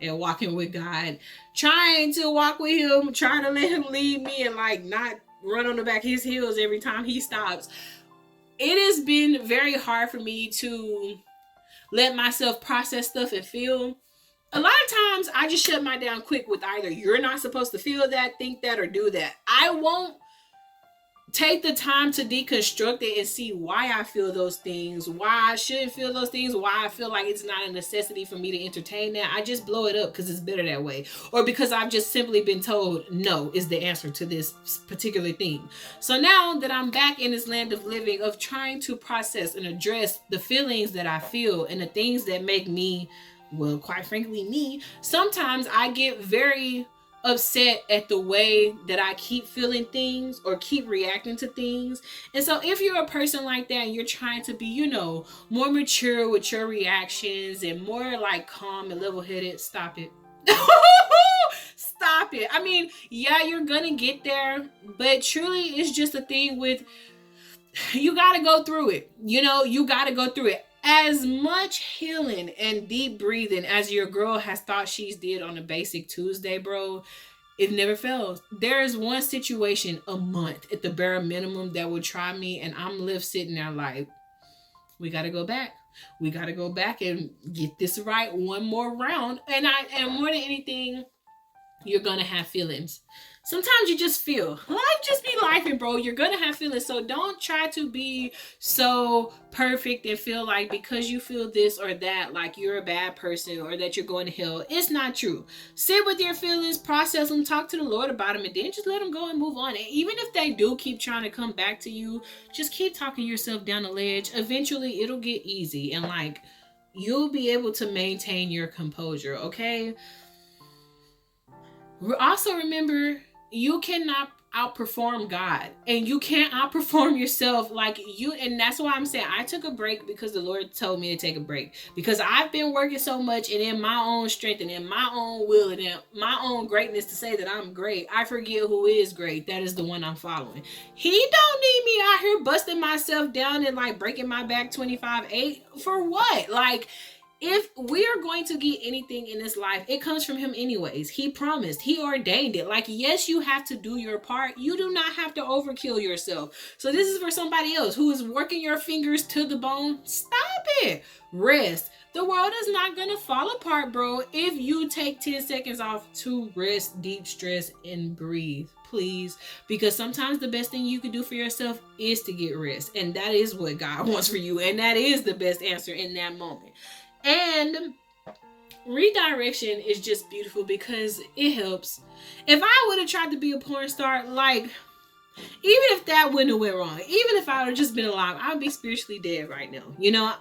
S1: at walking with God, trying to walk with him, trying to let him lead me and like not run on the back of his heels every time he stops. It has been very hard for me to let myself process stuff and feel. A lot of times I just shut my down quick with either you're not supposed to feel that, think that, or do that. I won't take the time to deconstruct it and see why I feel those things, why I shouldn't feel those things, why I feel like it's not a necessity for me to entertain that. I just blow it up because it's better that way, or because I've just simply been told no is the answer to this particular thing. So now that I'm back in this land of living, of trying to process and address the feelings that I feel and the things that make me well, quite frankly, me, sometimes I get very upset at the way that I keep feeling things or keep reacting to things. And so if you're a person like that and you're trying to be, more mature with your reactions and more like calm and level-headed, stop it. Stop it. I mean, yeah, you're gonna get there, but truly it's just a thing with, you gotta go through it. You gotta go through it. As much healing and deep breathing as your girl has thought she's did on a basic Tuesday, bro, it never fails. There is one situation a month at the bare minimum that will try me, and I'm left sitting there like, we gotta go back. We gotta go back and get this right one more round. And more than anything, you're gonna have feelings. Sometimes you just feel life just be lifing, bro. You're gonna have feelings, so don't try to be so perfect and feel like because you feel this or that, like you're a bad person or that you're going to hell. It's not true. Sit with your feelings, process them, talk to the Lord about them, and then just let them go and move on. And even if they do keep trying to come back to you, just keep talking yourself down the ledge. Eventually, it'll get easy, and like you'll be able to maintain your composure. Okay. Also remember, you cannot outperform God, and you can't outperform yourself. And that's why I'm saying I took a break, because the Lord told me to take a break, because I've been working so much and in my own strength and in my own will and in my own greatness to say that I'm great. I forget who is great. That is the one I'm following. He don't need me out here busting myself down and like breaking my back 25-8 for what? Like, if we are going to get anything in this life, it comes from him anyways. He promised. He ordained it. Like, yes, you have to do your part. You do not have to overkill yourself. So this is for somebody else who is working your fingers to the bone. Stop it. Rest. The world is not going to fall apart, bro, if you take 10 seconds off to rest, deep stress, and breathe. Please. Because sometimes the best thing you can do for yourself is to get rest. And that is what God wants for you. And that is the best answer in that moment. And redirection is just beautiful because it helps. If I would have tried to be a porn star, like, even if that wouldn't have went wrong, even if I would have just been alive, I would be spiritually dead right now.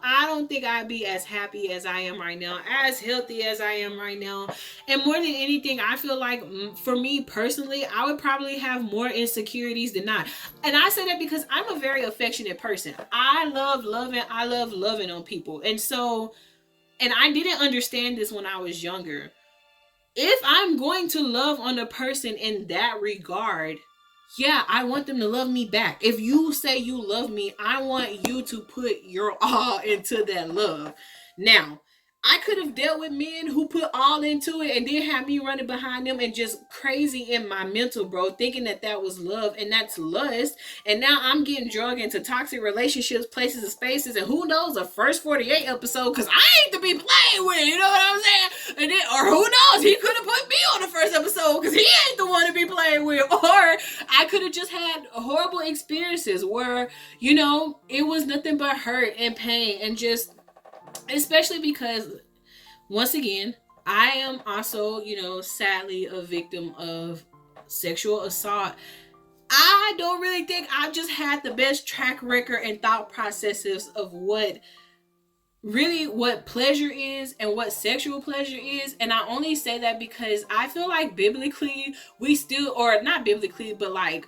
S1: I don't think I'd be as happy as I am right now, as healthy as I am right now. And more than anything, I feel like for me personally, I would probably have more insecurities than not. And I say that because I'm a very affectionate person. I love loving on people. And I didn't understand this when I was younger. If I'm going to love on a person in that regard, yeah, I want them to love me back. If you say you love me, I want you to put your all into that love. Now, I could have dealt with men who put all into it and then have me running behind them and just crazy in my mental, bro, thinking that was love, and that's lust. And now I'm getting drugged into toxic relationships, places and spaces, and who knows, the first 48 episode, because I ain't to be playing with, you know what I'm saying? And then, or who knows, he could have put me on the first episode because he ain't the one to be playing with. Or I could have just had horrible experiences where, it was nothing but hurt and pain, and just, especially because, once again, I am also, sadly a victim of sexual assault. I don't really think I've just had the best track record and thought processes of what pleasure is and what sexual pleasure is. And I only say that because I feel like biblically, we still, or not biblically, but like,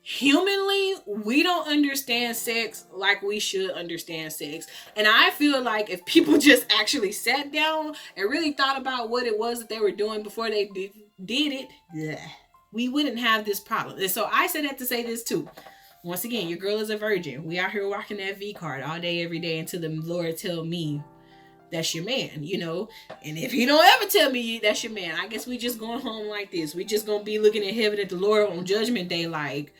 S1: humanly, we don't understand sex like we should understand sex. And I feel like if people just actually sat down and really thought about what it was that they were doing before they did it, we wouldn't have this problem. And so I said that to say this too. Once again, your girl is a virgin. We out here rocking that V card all day, every day, until the Lord tell me that's your man, and if he don't ever tell me that's your man, I guess we just going home like this. We just gonna be looking at heaven at the Lord on Judgment Day like,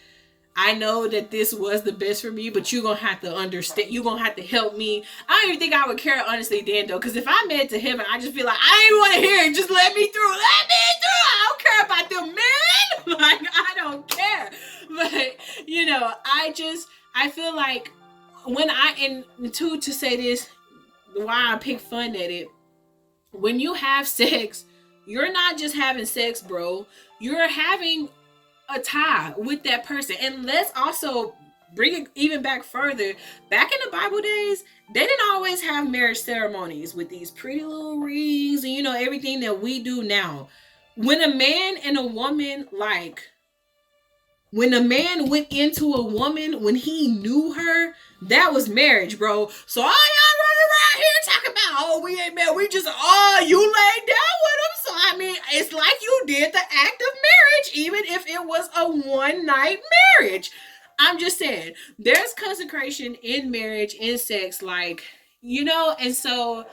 S1: I know that this was the best for me, but you're going to have to understand. You're going to have to help me. I don't even think I would care, honestly, then, though. Because if I made it to heaven, I just feel like, I ain't want to hear it. Just let me through. Let me through. I don't care about them men. Like, I don't care. But, I feel like to say this, why I pick fun at it, when you have sex, you're not just having sex, bro. You're having a tie with that person. And let's also bring it even back further. Back in the Bible days, they didn't always have marriage ceremonies with these pretty little rings and, everything that we do now. When a man and a woman, when a man went into a woman, when he knew her, that was marriage, bro. So all y'all running around here talking about, oh, we ain't married, you laid down with him. So, I mean, it's like you did the act of marriage, even if it was a one-night marriage. I'm just saying, there's consecration in marriage, in sex, and so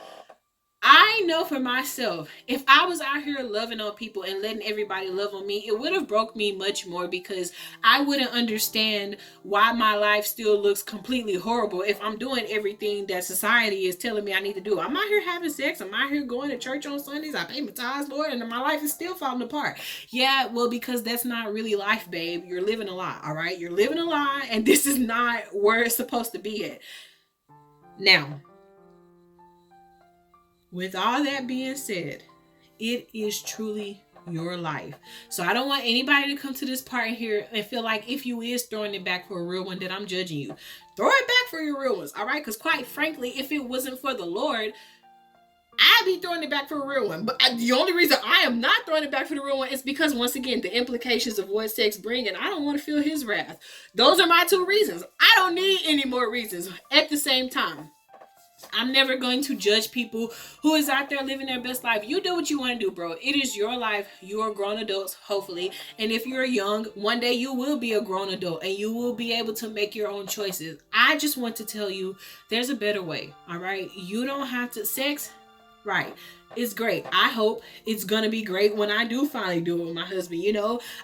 S1: I know for myself, if I was out here loving on people and letting everybody love on me, it would have broke me much more, because I wouldn't understand why my life still looks completely horrible if I'm doing everything that society is telling me I need to do. I'm out here having sex. I'm out here going to church on Sundays. I pay my tithes, Lord, and my life is still falling apart. Yeah, well, because that's not really life, babe. You're living a lie, all right? You're living a lie, and this is not where it's supposed to be at. Now, with all that being said, it is truly your life. So I don't want anybody to come to this part here and feel like if you is throwing it back for a real one, that I'm judging you. Throw it back for your real ones, all right? Because quite frankly, if it wasn't for the Lord, I'd be throwing it back for a real one. But the only reason I am not throwing it back for the real one is because, once again, the implications of what sex brings, and I don't want to feel his wrath. Those are my two reasons. I don't need any more reasons. At the same time, I'm never going to judge people who is out there living their best life. You do what you want to do, bro. It is your life. You are grown adults, hopefully. And if you're young, one day you will be a grown adult and you will be able to make your own choices. I just want to tell you, there's a better way, all right? You don't have to... Sex, right, it's great. I hope it's going to be great when I do finally do it with my husband,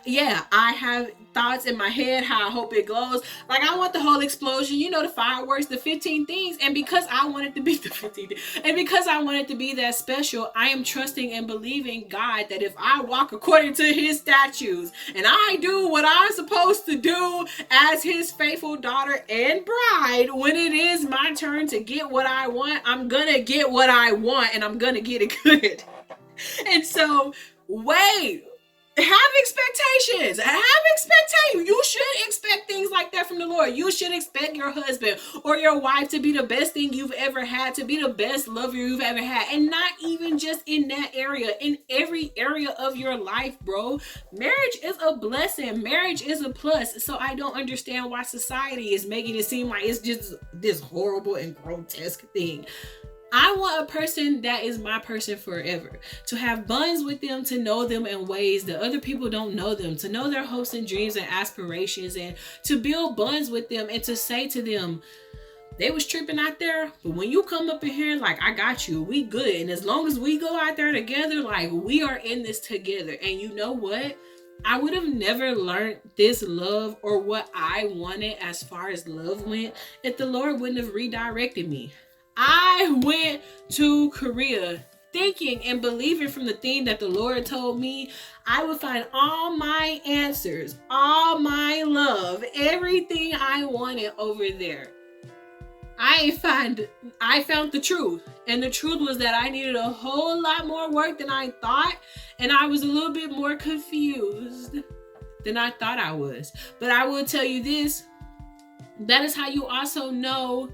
S1: Yeah, I have thoughts in my head how I hope it goes. I want the whole explosion, the fireworks, the 15 things. And because I want it to be the 15 things, and because I want it to be that special, I am trusting and believing God that if I walk according to his statutes and I do what I'm supposed to do as his faithful daughter and bride, when it is my turn to get what I want, I'm gonna get what I want, and I'm gonna get it good. And so, wait. Have expectations. You should expect things like that from the Lord. You should expect your husband or your wife to be the best thing you've ever had, to be the best lover you've ever had. And not even just in that area, in every area of your life, bro. Marriage is a blessing. Marriage is a plus. So I don't understand why society is making it seem like it's just this horrible and grotesque thing. I want a person that is my person forever, to have bonds with them, to know them in ways that other people don't know them, to know their hopes and dreams and aspirations, and to build bonds with them, and to say to them, they was tripping out there, but when you come up in here, I got you, we good. And as long as we go out there together, we are in this together. And you know what? I would have never learned this love or what I wanted as far as love went if the Lord wouldn't have redirected me. I went to Korea thinking and believing from the thing that the Lord told me I would find all my answers, all my love, everything I wanted over there. I found the truth. And the truth was that I needed a whole lot more work than I thought. And I was a little bit more confused than I thought I was. But I will tell you this, that is how you also know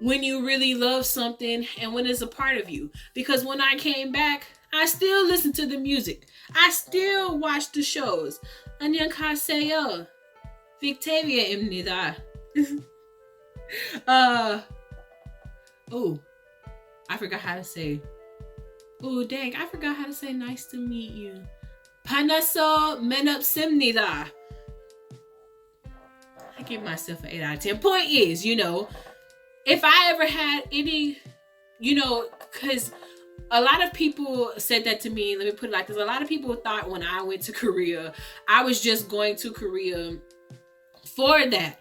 S1: when you really love something and when it's a part of you. Because when I came back, I still listened to the music. I still watched the shows. 𝕯𝖆𝖆 𝖒𝖆𝖆. I forgot how to say. I forgot how to say nice to meet you. Panaso menopsimnida. I give myself an 8 out of 10. Point is, if I ever had any, because a lot of people said that to me. Let me put it like this. A lot of people thought when I went to Korea, I was just going to Korea for that.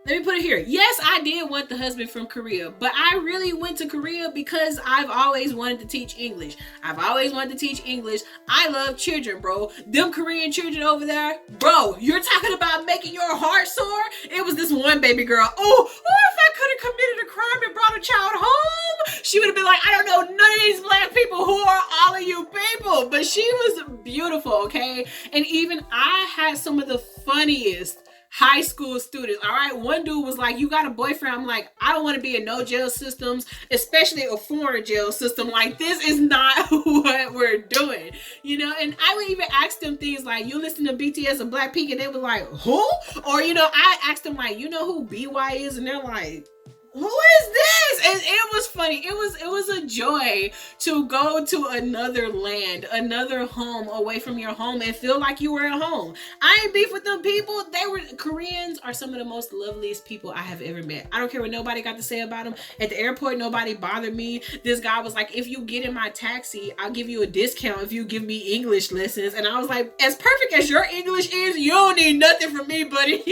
S1: Let me put it here. Yes, I did want the husband from Korea, but I really went to Korea because I've always wanted to teach English. I love children, bro. Them Korean children over there, bro, you're talking about making your heart sore? It was this one baby girl. If I could have committed a crime and brought a child home, she would have been like, I don't know none of these black people. Who are all of you people? But she was beautiful, okay? And even I had some of the funniest
S2: high school students. All right. One dude was like, you got a boyfriend? I'm like, I don't want to be in no jail systems, especially a foreign jail system. Like, this is not what we're doing, you know? And I would even ask them things like, you listen to BTS and Blackpink? And they were like, who? Or, you know, I asked them like, you know who BY is? And they're like, who is this? And it was funny. It was a joy to go to another land, another home away from your home and feel like you were at home. I ain't beef with them people. Koreans are some of the most loveliest people I have ever met. I don't care what nobody got to say about them. At the airport, nobody bothered me. This guy was like, if you get in my taxi, I'll give you a discount if you give me English lessons. And I was like, as perfect as your English is, you don't need nothing from me, buddy.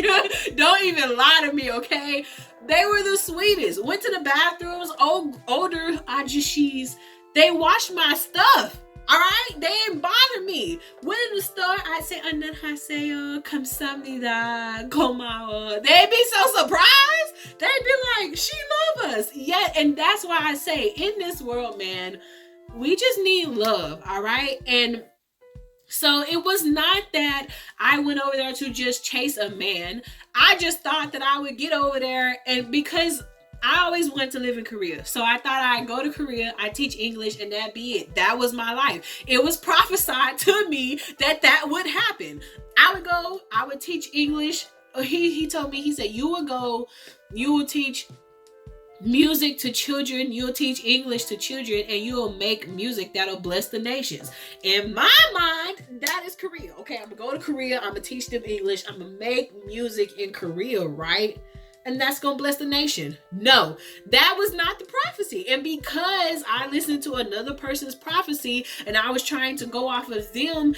S2: Don't even lie to me, okay? They were the sweetest. Went to the bathrooms, older ajishis. They washed my stuff. All right? They didn't bother me. Went in the store, I'd say, 안녕하세요, 감사합니다, 고마워. They'd be so surprised. They'd be like, she love us. Yeah, and that's why I say, in this world, man, we just need love, all right? And so it was not that I went over there to just chase a man. I just thought that I would get over there, and because I always wanted to live in Korea. So I thought I'd go to Korea, I'd teach English, and that'd be it. That was my life. It was prophesied to me that would happen. I would go, I would teach English. He told me, he said, you would go, you will teach music to children, you'll teach English to children, and you'll make music that'll bless the nations. In my mind, that is Korea. Okay, I'm gonna go to Korea, I'm gonna teach them English, I'm gonna make music in Korea, right? And that's gonna bless the nation. No, that was not the prophecy. And because I listened to another person's prophecy and I was trying to go off of them,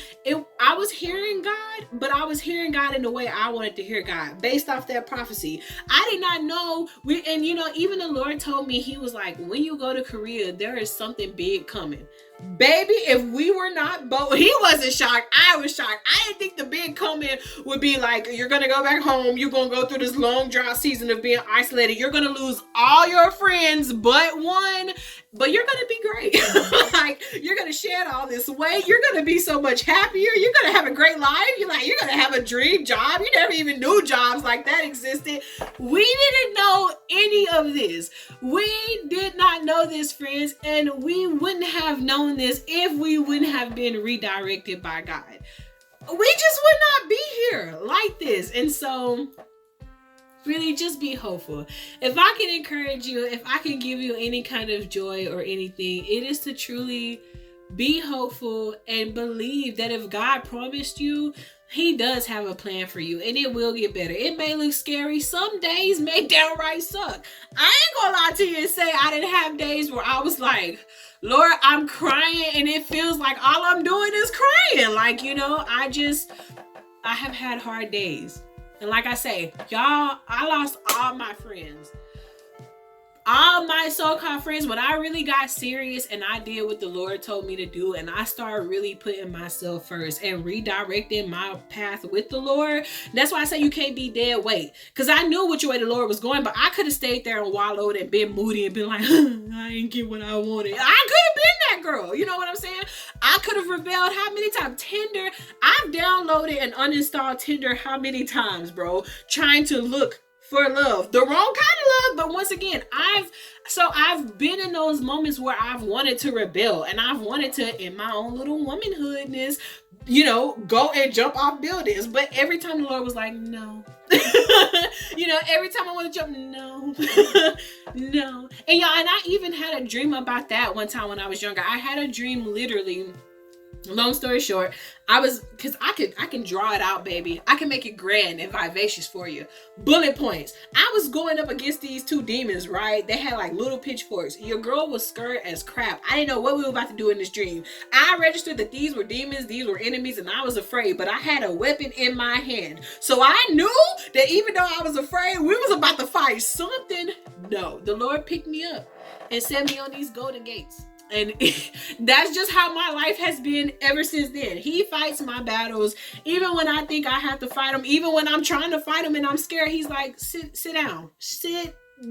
S2: I was hearing God, but I was hearing God in the way I wanted to hear God based off that prophecy. I did not know. And you know, even the Lord told me, he was like, when you go to Korea, there is something big coming. Baby, if we were not both, he wasn't shocked. I was shocked. I didn't think the big comment would be like, you're going to go back home. You're going to go through this long drought season of being isolated. You're going to lose all your friends but one, but you're going to be great. Like, you're going to shed all this weight. You're going to be so much happier. You're going to have a great life. You're going to have a dream job. You never even knew jobs like that existed. We didn't know any of this. We did not know this, friends, and we wouldn't have known this if we wouldn't have been redirected by God. We just would not be here like this. And so really just be hopeful. If I can encourage you, if I can give you any kind of joy or anything, it is to truly be hopeful and believe that if God promised you, he does have a plan for you, and it will get better. It may look scary. Some days may downright suck. I ain't gonna lie to you and say I didn't have days where I was like, Lord, I'm crying, and it feels like all I'm doing is crying. Like, you know, I have had hard days. And like I say, y'all, I lost all my friends. All my so-called friends, when I really got serious and I did what the Lord told me to do, and I started really putting myself first and redirecting my path with the Lord. That's why I say you can't be dead weight. Because I knew which way the Lord was going, but I could have stayed there and wallowed and been moody and been like, I ain't get what I wanted. I could have been that girl. You know what I'm saying? I could have rebelled how many times? Tinder. I've downloaded and uninstalled Tinder how many times, bro? Trying to look for love, the wrong kind of love. But once again, I've been in those moments where I've wanted to rebel, and I've wanted to, in my own little womanhoodness, you know, go and jump off buildings. But every time the Lord was like, no. You know, every time I want to jump, no. No. And y'all, and I even had a dream about that one time when I was younger. I had a dream, literally. Long story short, because I can draw it out, baby. I can make it grand and vivacious for you. Bullet points. I was going up against these two demons, right? They had like little pitchforks. Your girl was scared as crap. I didn't know what we were about to do in this dream. I registered that these were demons, these were enemies, and I was afraid, but I had a weapon in my hand. So I knew that even though I was afraid, we was about to fight something. No, the Lord picked me up and set me on these golden gates. And that's just how my life has been ever since then. He fights my battles. Even when I think I have to fight him, even when I'm trying to fight him and I'm scared, he's like, sit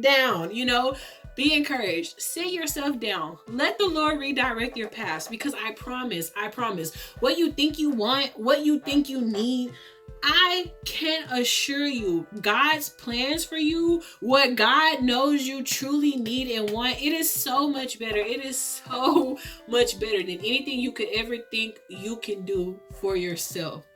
S2: down, you know, be encouraged. Sit yourself down. Let the Lord redirect your paths, because I promise, what you think you want, what you think you need, I can assure you, God's plans for you, what God knows you truly need and want, it is so much better. It is so much better than anything you could ever think you can do for yourself.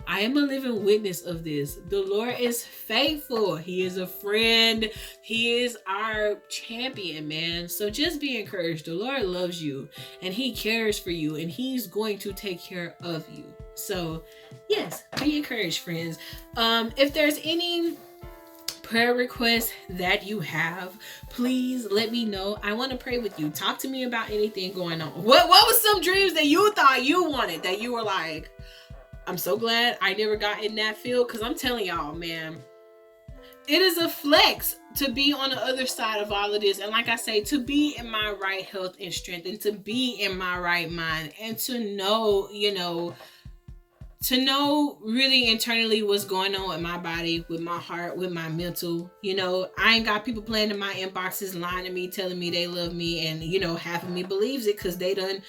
S2: I am a living witness of this. The Lord is faithful. He is a friend. He is our champion, man. So just be encouraged. The Lord loves you and He cares for you, and He's going to take care of you. So yes, be encouraged, friends. If there's any prayer requests that you have, please let me know. I want to pray with you. Talk to me about anything going on. What was some dreams that you thought you wanted, that you were like, I'm so glad I never got in that field? Because I'm telling y'all, man, it is a flex to be on the other side of all of this. And like I say, to be in my right health and strength, and to be in my right mind, and to know, to know really internally what's going on with my body, with my heart, with my mental. I ain't got people playing in my inboxes, lying to me, telling me they love me, and half of me believes it because they done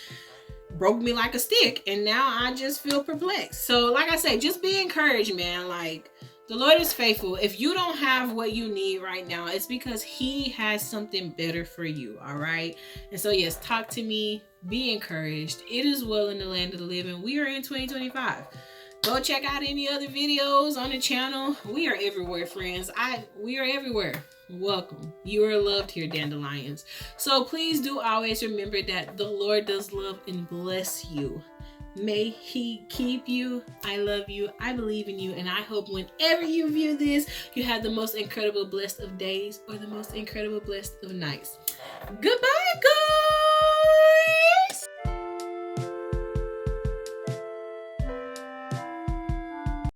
S2: broke me like a stick, and now I just feel perplexed. So like I say, just be encouraged, man. Like, the Lord is faithful. If you don't have what you need right now, it's because He has something better for you. All right. And so yes, talk to me, be encouraged. It is well in the land of the living. We are in 2025. Go check out any other videos on the channel. We are everywhere, friends. We are everywhere. Welcome. You are loved here, dandelions. So please do always remember that the Lord does love and bless you. May He keep you. I love you. I believe in you. And I hope whenever you view this, you have the most incredible blessed of days, or the most incredible blessed of nights. Goodbye, guys.